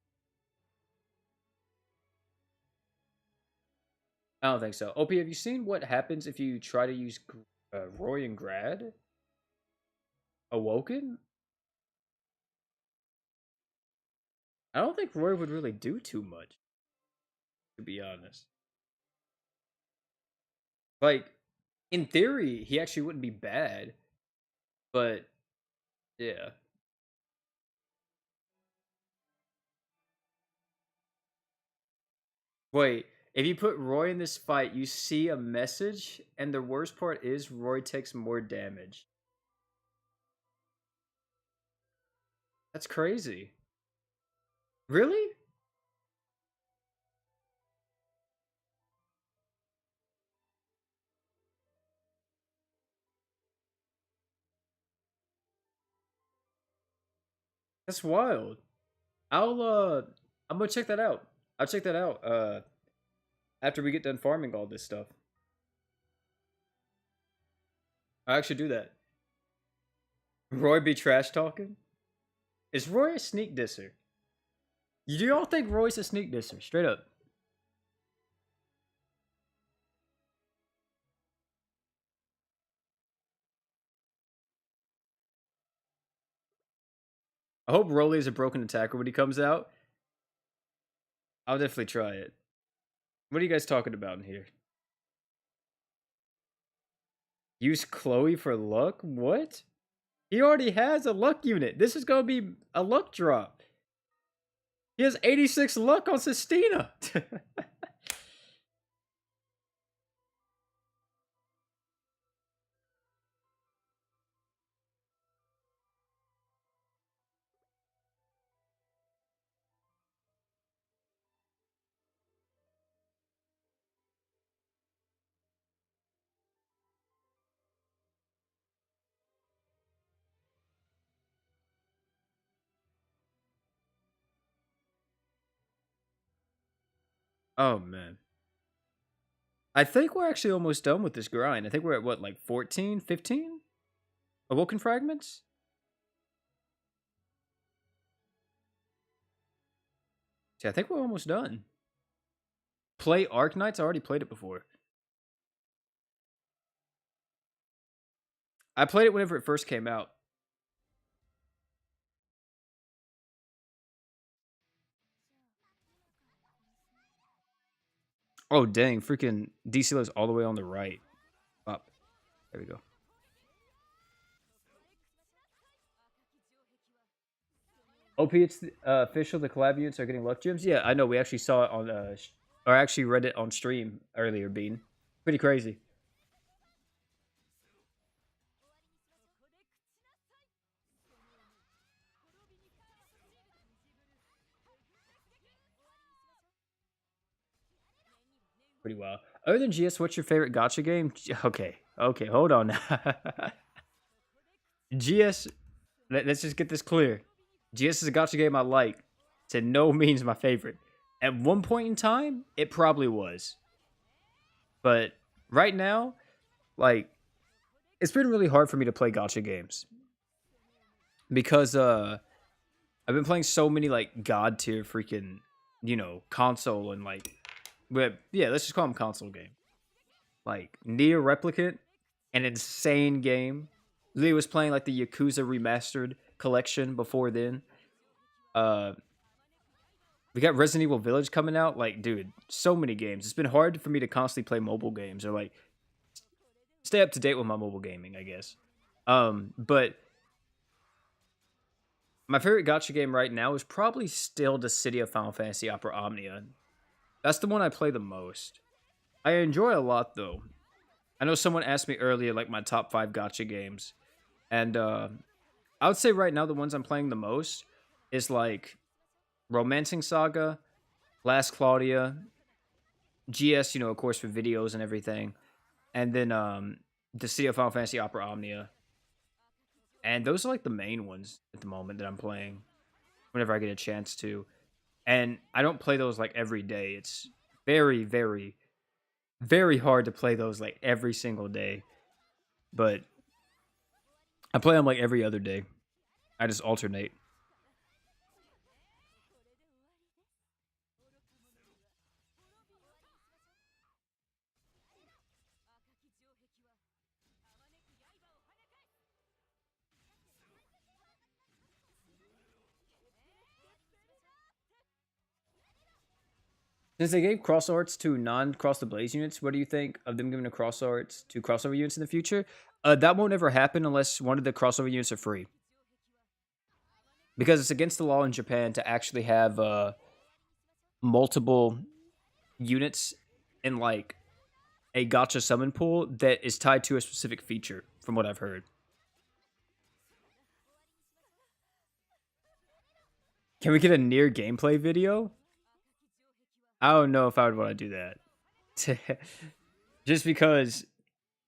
I don't think so. OP, have you seen what happens if you try to use Roy and Grad? Awoken? I don't think Roy would really do too much, to be honest. Like, in theory, he actually wouldn't be bad, but yeah. Wait, if you put Roy in this fight, you see a message, and the worst part is Roy takes more damage. That's crazy. Really? That's wild. I'm gonna check that out. I'll check that out after we get done farming all this stuff. I'll actually do that. Roy be trash talking? Is Roy a sneak disser? Do y'all think Roy's a sneak disser? Straight up. I hope Rolly is a broken attacker when he comes out. I'll definitely try it. What are you guys talking about in here? Use Chloe for luck? What? He already has a luck unit. This is gonna be a luck drop. He has 86 luck on Sistina. Oh man. I think we're actually almost done with this grind. I think we're at what, like 14, 15 awoken fragments? See, I think we're almost done. Play Arknights? I already played it before. I played it whenever it first came out. Oh dang, freaking DCL's all the way on the right. Up. There we go. OP, it's official. The collab units are getting luck gems. Yeah, I know. We actually saw it on, or actually read it on stream earlier. Bean, pretty crazy. Pretty well. Other than GS, what's your favorite Gacha game? Okay, hold on. GS. Let's just get this clear. GS is a Gacha game I like. To no means my favorite. At one point in time, it probably was. But right now, like, it's been really hard for me to play Gacha games because I've been playing so many like god tier freaking, console and like, but yeah, let's just call them console game. Like Nier Replicant, an insane game. Lee was playing like the Yakuza remastered collection before then. Uh, we got Resident Evil Village coming out. Like, dude, so many games. It's been hard for me to constantly play mobile games or like stay up to date with my mobile gaming, I guess. But my favorite Gacha game right now is probably still the City of Final Fantasy Opera Omnia. That's the one I play the most. I enjoy a lot though. I know someone asked me earlier like my top 5 Gacha games, and I would say right now the ones I'm playing the most is like Romancing Saga, Last Claudia, GS, of course for videos and everything, and then the City of Final Fantasy Opera Omnia. And those are like the main ones at the moment that I'm playing whenever I get a chance to. And I don't play those like every day. It's very, very, very hard to play those like every single day. But I play them like every other day. I just alternate. Since they gave cross arts to non-cross the blaze units, what do you think of them giving the cross arts to crossover units in the future? That won't ever happen unless one of the crossover units are free. Because it's against the law in Japan to actually have multiple units in like a gacha summon pool that is tied to a specific feature, from what I've heard. Can we get a near gameplay video? I don't know if I would want to do that. Just because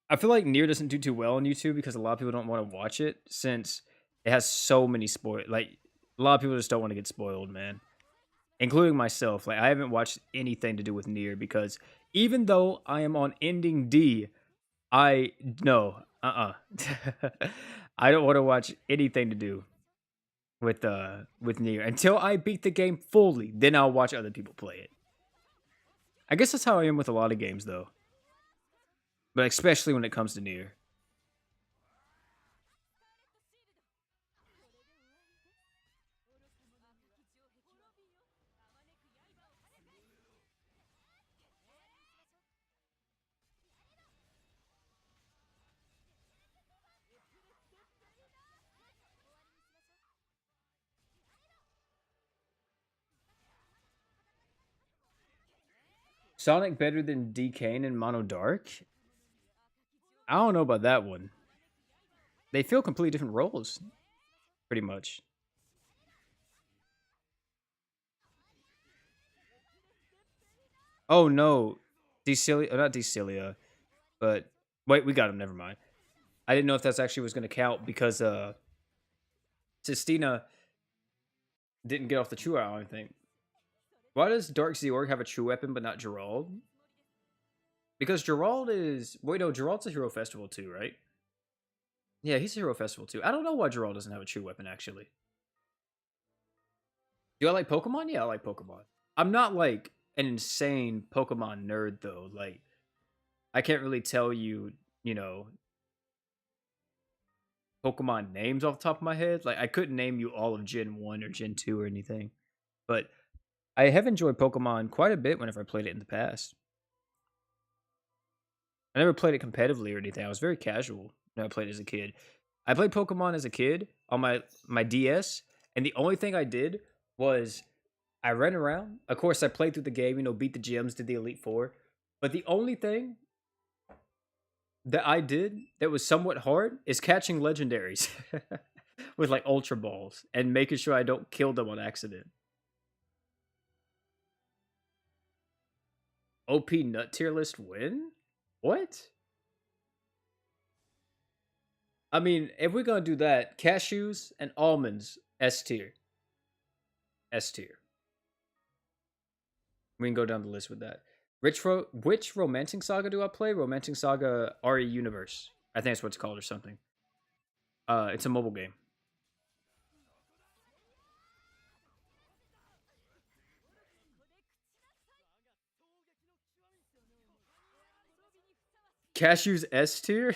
I feel like Nier doesn't do too well on YouTube because a lot of people don't want to watch it since it has so many spoil. Like a lot of people just don't want to get spoiled, man, including myself. Like I haven't watched anything to do with Nier because even though I am on ending D, I no, I don't want to watch anything to do with Nier until I beat the game fully. Then I'll watch other people play it. I guess that's how I am with a lot of games, though. But especially when it comes to Nier. Sonic better than DK and Mono Dark? I don't know about that one. They feel completely different roles, pretty much. Oh no, Decelia, not Decelia, but wait, we got him. Never mind. I didn't know if that's actually was going to count because Sistina didn't get off the True Hour, I think. Why does Dark Zeorg have a true weapon but not Gerald? Because Gerald is... Wait, no, Gerald's a Hero Festival too, right? Yeah, he's a Hero Festival too. I don't know why Gerald doesn't have a true weapon, actually. Do I like Pokemon? Yeah, I like Pokemon. I'm not, like, an insane Pokemon nerd, though. Like, I can't really tell you, you know, Pokemon names off the top of my head. Like, I couldn't name you all of Gen 1 or Gen 2 or anything. But I have enjoyed Pokemon quite a bit whenever I played it in the past. I never played it competitively or anything. I was very casual when I played as a kid. I played Pokemon as a kid on my DS, and the only thing I did was I ran around. Of course, I played through the game, beat the gyms, did the Elite Four. But the only thing that I did that was somewhat hard is catching legendaries with like Ultra Balls and making sure I don't kill them on accident. OP nut tier list win? What? I mean, if we're gonna do that, cashews and almonds S tier. S tier. We can go down the list with that. Which Romancing Saga do I play? Romancing Saga RE Universe. I think that's what it's called or something. It's a mobile game. Cashews S tier?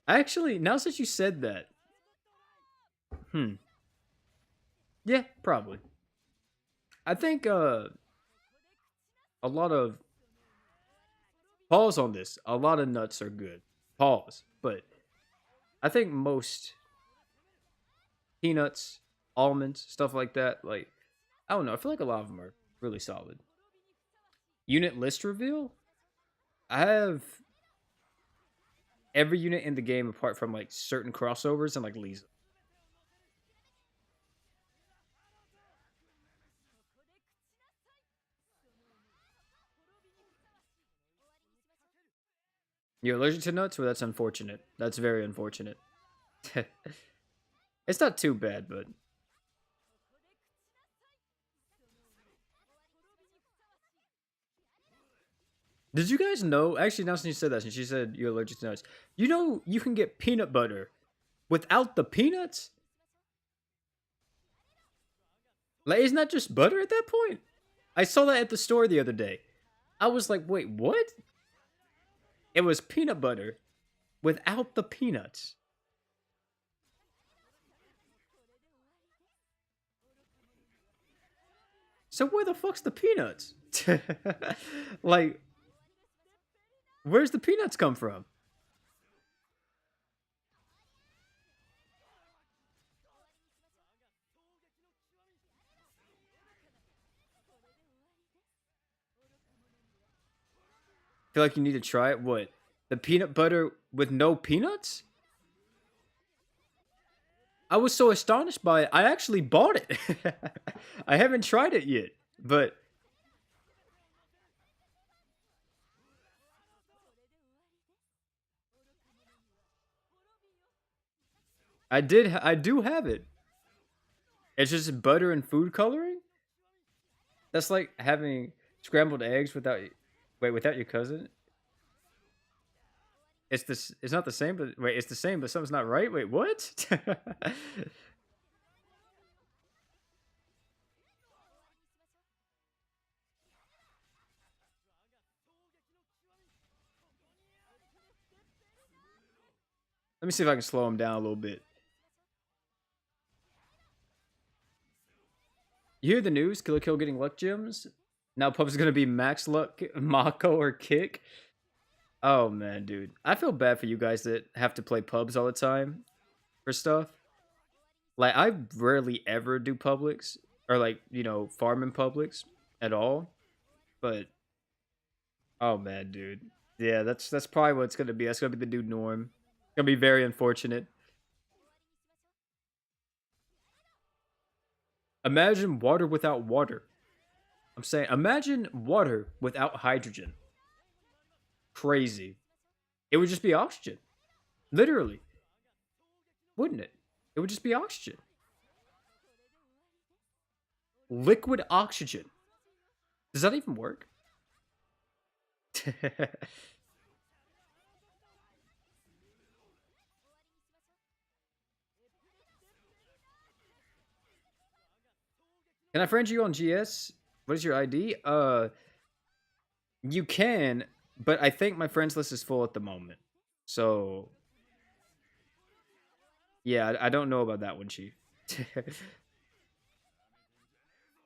Actually, now since you said that. Yeah, probably. I think a lot of pause on this. A lot of nuts are good. Pause. But I think most peanuts, almonds, stuff like that, like I don't know, I feel like a lot of them are really solid. Unit list reveal? I have every unit in the game apart from like certain crossovers and like Lisa. You're allergic to nuts? Well, that's unfortunate. That's very unfortunate. It's not too bad, but did you guys know? Actually, now since you said that, since you said you're allergic to nuts, you know you can get peanut butter without the peanuts? Like, isn't that just butter at that point? I saw that at the store the other day. I was like, wait, what? It was peanut butter without the peanuts. So where the fuck's the peanuts? Like, where's the peanuts come from? Feel like you need to try it. What? The peanut butter with no peanuts? I was so astonished by it. I actually bought it. I haven't tried it yet, but I do have it. It's just butter and food coloring? That's like having scrambled eggs without your cousin. It's not the same, but wait, it's the same, but something's not right. Wait, what? Let me see if I can slow him down a little bit. You hear the news? Killer Kill getting luck gems. Now Pup's gonna be max luck, Mako or Kick. Oh man, dude, I feel bad for you guys that have to play pubs all the time for stuff. Like I rarely ever do publics or like farm in publics at all. But oh man, dude, yeah, that's probably what it's gonna be. That's gonna be the new norm. It's gonna be very unfortunate. Imagine water without water. I'm saying, imagine water without hydrogen. Crazy. It would just be oxygen. Literally. Wouldn't it? It would just be oxygen. Liquid oxygen. Does that even work? Can I friend you on GS? What is your ID? You can, but I think my friends list is full at the moment. So, yeah, I don't know about that one, Chief.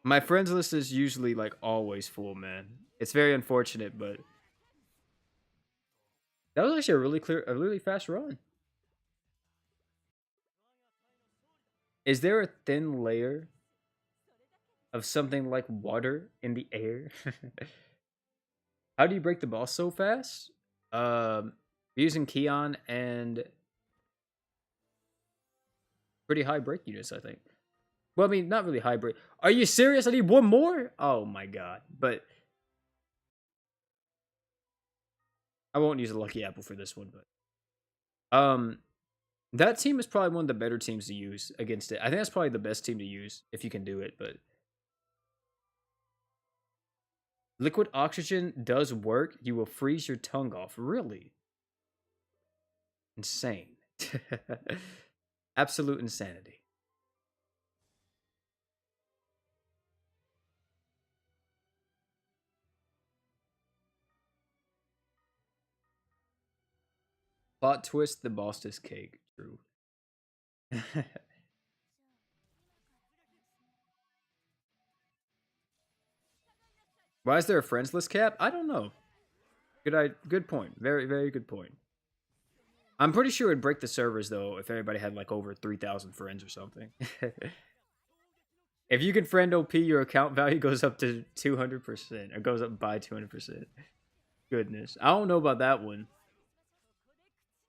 My friends list is usually like always full, man. It's very unfortunate, but that was actually a really fast run. Is there a thin layer of something like water in the air? How do you break the boss so fast? Using Keon and pretty high break units, I think. Well, I mean, not really high break. Are you serious? I need one more? Oh my god. But I won't use a lucky apple for this one, but that team is probably one of the better teams to use against it. I think that's probably the best team to use if you can do it, but liquid oxygen does work. You will freeze your tongue off. Really? Insane. Absolute insanity. Plot twist, the boss is cake. True. Why is there a friends list cap? I don't know. Good point. Very, very good point. I'm pretty sure it'd break the servers though if everybody had like over 3,000 friends or something. If you can friend OP, your account value goes up to 200%, or goes up by 200%. Goodness. I don't know about that one,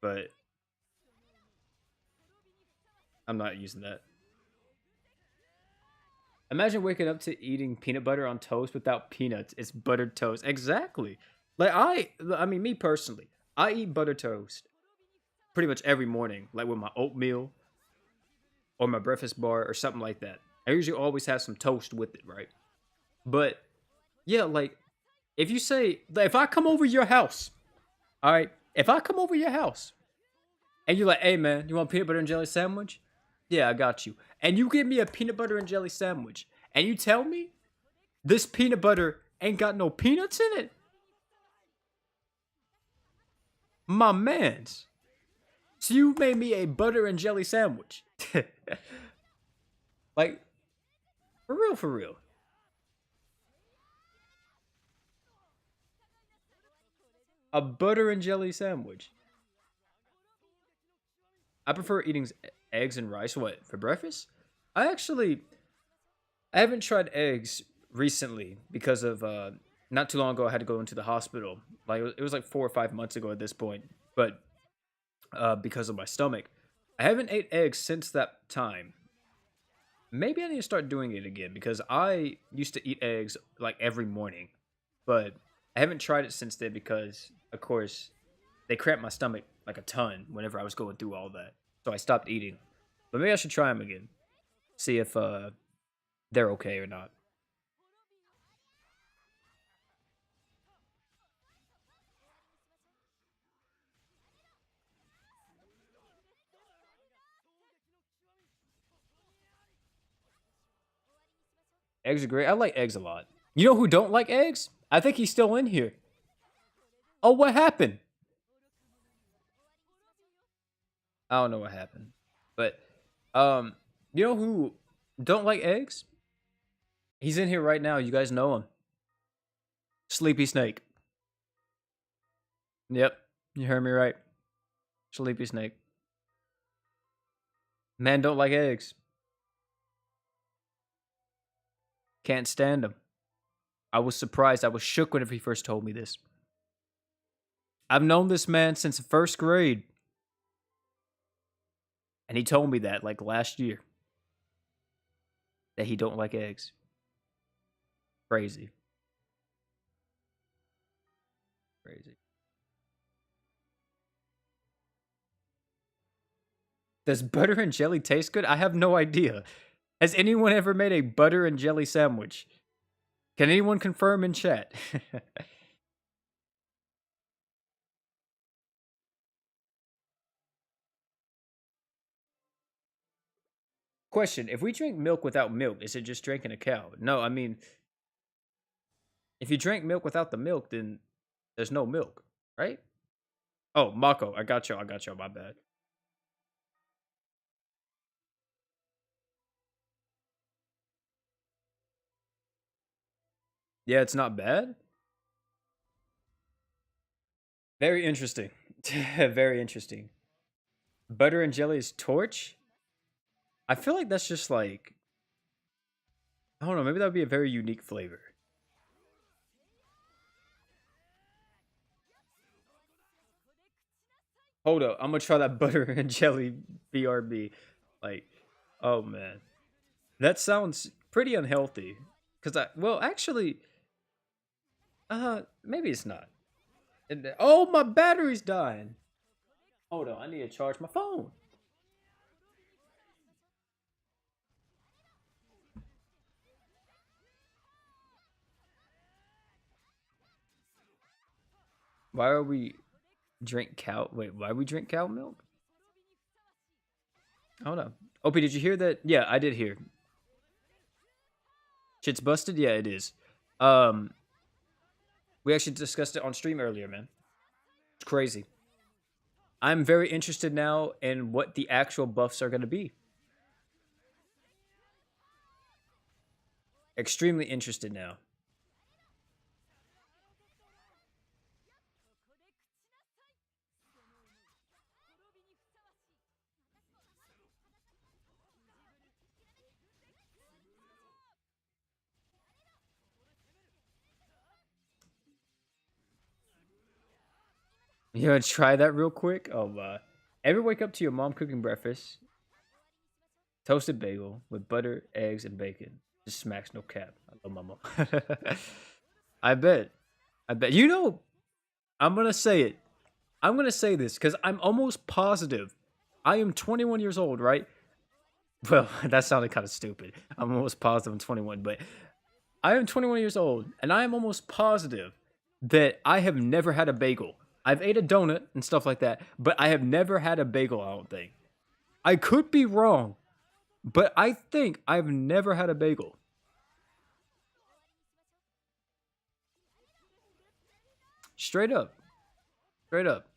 but I'm not using that. Imagine waking up to eating peanut butter on toast without peanuts. It's buttered toast. Exactly. Like I mean, me personally, I eat buttered toast pretty much every morning, like with my oatmeal or my breakfast bar or something like that. I usually always have some toast with it, right? But yeah, like if you say, if I come over your house, all right, if I come over your house and you're like, hey man, you want a peanut butter and jelly sandwich? Yeah, I got you. And you give me a peanut butter and jelly sandwich and you tell me this peanut butter ain't got no peanuts in it? My mans. So you made me a butter and jelly sandwich. Like, for real, for real. A butter and jelly sandwich. I prefer eating eggs and rice. What, for breakfast? I actually, I haven't tried eggs recently because of, not too long ago I had to go into the hospital. Like, it was like 4 or 5 months ago at this point. But, because of my stomach. I haven't ate eggs since that time. Maybe I need to start doing it again because I used to eat eggs like every morning, but I haven't tried it since then because, of course, they cramped my stomach like a ton whenever I was going through all that. So I stopped eating. But maybe I should try them again, see if they're okay or not. Eggs are great. I like eggs a lot. You know who don't like eggs? I think he's still in here. Oh, what happened? I don't know what happened. But you know who don't like eggs? He's in here right now. You guys know him. Sleepy Snake. Yep. You heard me right. Sleepy Snake. Man don't like eggs. Can't stand them. I was surprised. I was shook whenever he first told me this. I've known this man since first grade. And he told me that like last year. That he don't like eggs. Crazy. Crazy. Does butter and jelly taste good? I have no idea. Has anyone ever made a butter and jelly sandwich? Can anyone confirm in chat? Question: if we drink milk without milk, is it just drinking a cow? No, I mean, if you drink milk without the milk, then there's no milk, right? Oh, Mako, I got you. I got you. My bad. Yeah, it's not bad. Very interesting. Very interesting. Butter and jelly is torch. I feel like that's just like, I don't know. Maybe that would be a very unique flavor. Hold up, I'm gonna try that butter and jelly BRB. Like, oh man, that sounds pretty unhealthy. Cause well, actually, maybe it's not. Oh, my battery's dying. Hold on, I need to charge my phone. Why are we drink cow? Wait, why we drink cow milk? Hold on. Opie, did you hear that? Yeah, I did hear. Shit's busted. Yeah, it is. Um, we actually discussed it on stream earlier, man. It's crazy. I'm very interested now in what the actual buffs are going to be. Extremely interested now. You want to try that real quick? Oh, ever wake up to your mom cooking breakfast? Toasted bagel with butter, eggs, and bacon. Just smacks, no cap. I love my mom. I bet. I bet. You know, I'm going to say it. I'm going to say this because I'm almost positive. I am 21 years old, right? Well, that sounded kind of stupid. I'm almost positive I'm 21, but I am 21 years old, and I am almost positive that I have never had a bagel. I've ate a donut and stuff like that, but I have never had a bagel, I don't think. I could be wrong, but I think I've never had a bagel. Straight up. Straight up.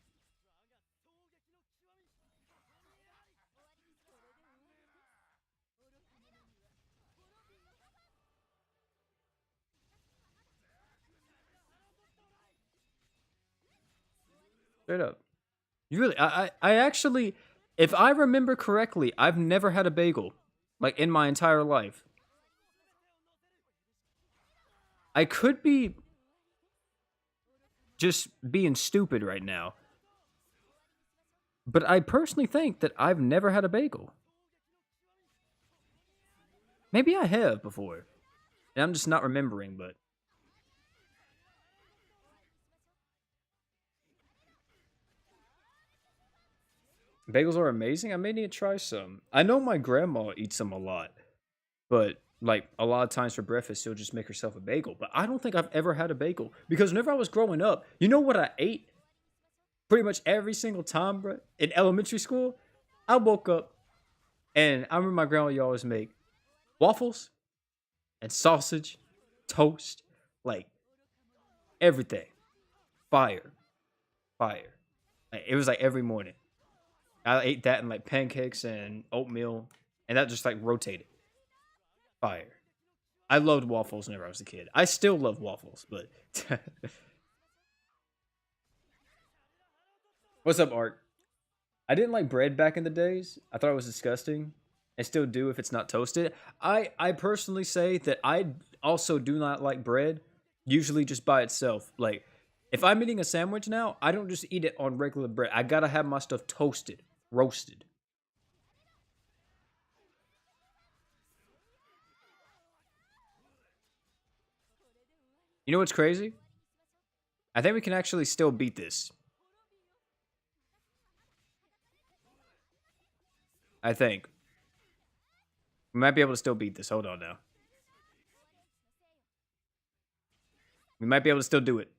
Straight up. You really, I actually, if I remember correctly, I've never had a bagel, like in my entire life. I could be just being stupid right now, but I personally think that I've never had a bagel. Maybe I have before, and I'm just not remembering, but bagels are amazing. I may need to try some. I know my grandma eats them a lot, but like a lot of times for breakfast, she'll just make herself a bagel. But I don't think I've ever had a bagel because whenever I was growing up, you know what I ate pretty much every single time, bro? In elementary school, I woke up and I remember my grandma used to always make waffles and sausage, toast, like everything. Fire, fire. Like, it was like every morning. I ate that and like pancakes and oatmeal, and that just like rotated. Fire. I loved waffles whenever I was a kid. I still love waffles, but what's up, Art? I didn't like bread back in the days. I thought it was disgusting. I still do if it's not toasted. I personally say that I also do not like bread, usually just by itself. Like if I'm eating a sandwich now, I don't just eat it on regular bread. I gotta have my stuff toasted, roasted. You know what's crazy? I think we can actually still beat this. I think we might be able to still beat this. Hold on now. We might be able to still do it.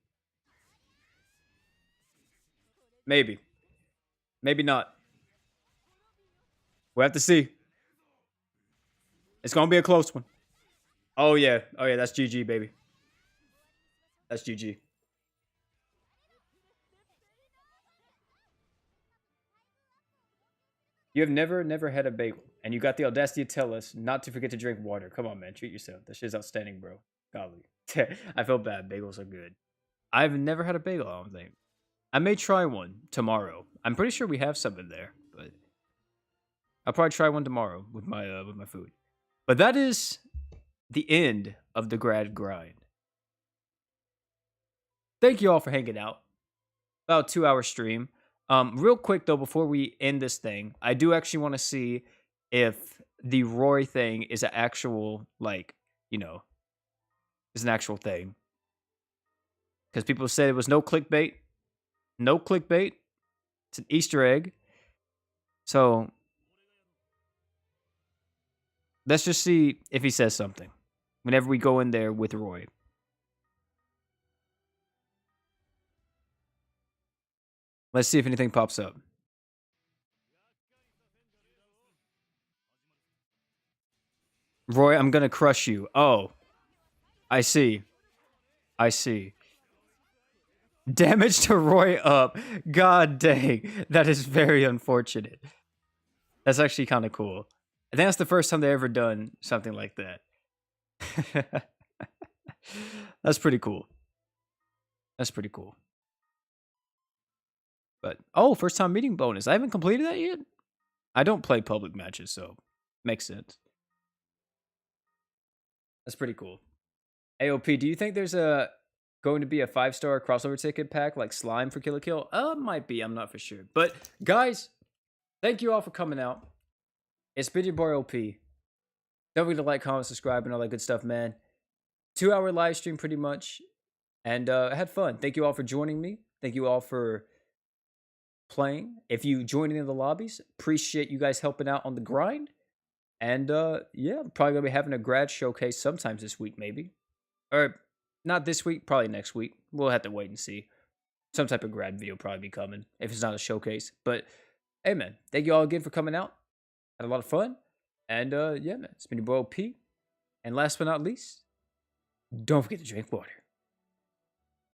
Maybe. Maybe not. We'll have to see. It's going to be a close one. Oh, yeah. Oh, yeah. That's GG, baby. That's GG. You have never had a bagel, and you got the audacity to tell us not to forget to drink water. Come on, man. Treat yourself. That shit's outstanding, bro. Golly. I feel bad. Bagels are good. I've never had a bagel, I don't think. I may try one tomorrow. I'm pretty sure we have some in there, but I'll probably try one tomorrow with my food. But that is the end of the grad grind. Thank you all for hanging out. About 2 hour stream. Real quick though, before we end this thing, I do actually want to see if the Roy thing is an actual, like, is an actual thing. Because people said it was no clickbait. No clickbait. It's an Easter egg. So let's just see if he says something whenever we go in there with Roy. Let's see if anything pops up. Roy, I'm gonna crush you. Oh. I see. I see. Damage to Roy up. God dang. That is very unfortunate. That's actually kind of cool. I think that's the first time they ever done something like that. That's pretty cool. That's pretty cool. But, oh, first time meeting bonus. I haven't completed that yet? I don't play public matches, so makes sense. That's pretty cool. AOP, do you think there's going to be a 5-star crossover ticket pack like Slime for Kill la Kill? Might be. I'm not for sure. But, guys, thank you all for coming out. It's been your boy OP. Don't forget to like, comment, subscribe, and all that good stuff, man. 2-hour live stream, pretty much. And I had fun. Thank you all for joining me. Thank you all for playing. If you joined in the lobbies, appreciate you guys helping out on the grind. And yeah, I'm probably gonna be having a grad showcase sometimes this week, maybe. Or not this week, probably next week. We'll have to wait and see. Some type of grad video probably be coming if it's not a showcase. But hey, man, thank you all again for coming out. Had a lot of fun. And yeah, man, it's been your boy OP. And last but not least, don't forget to drink water.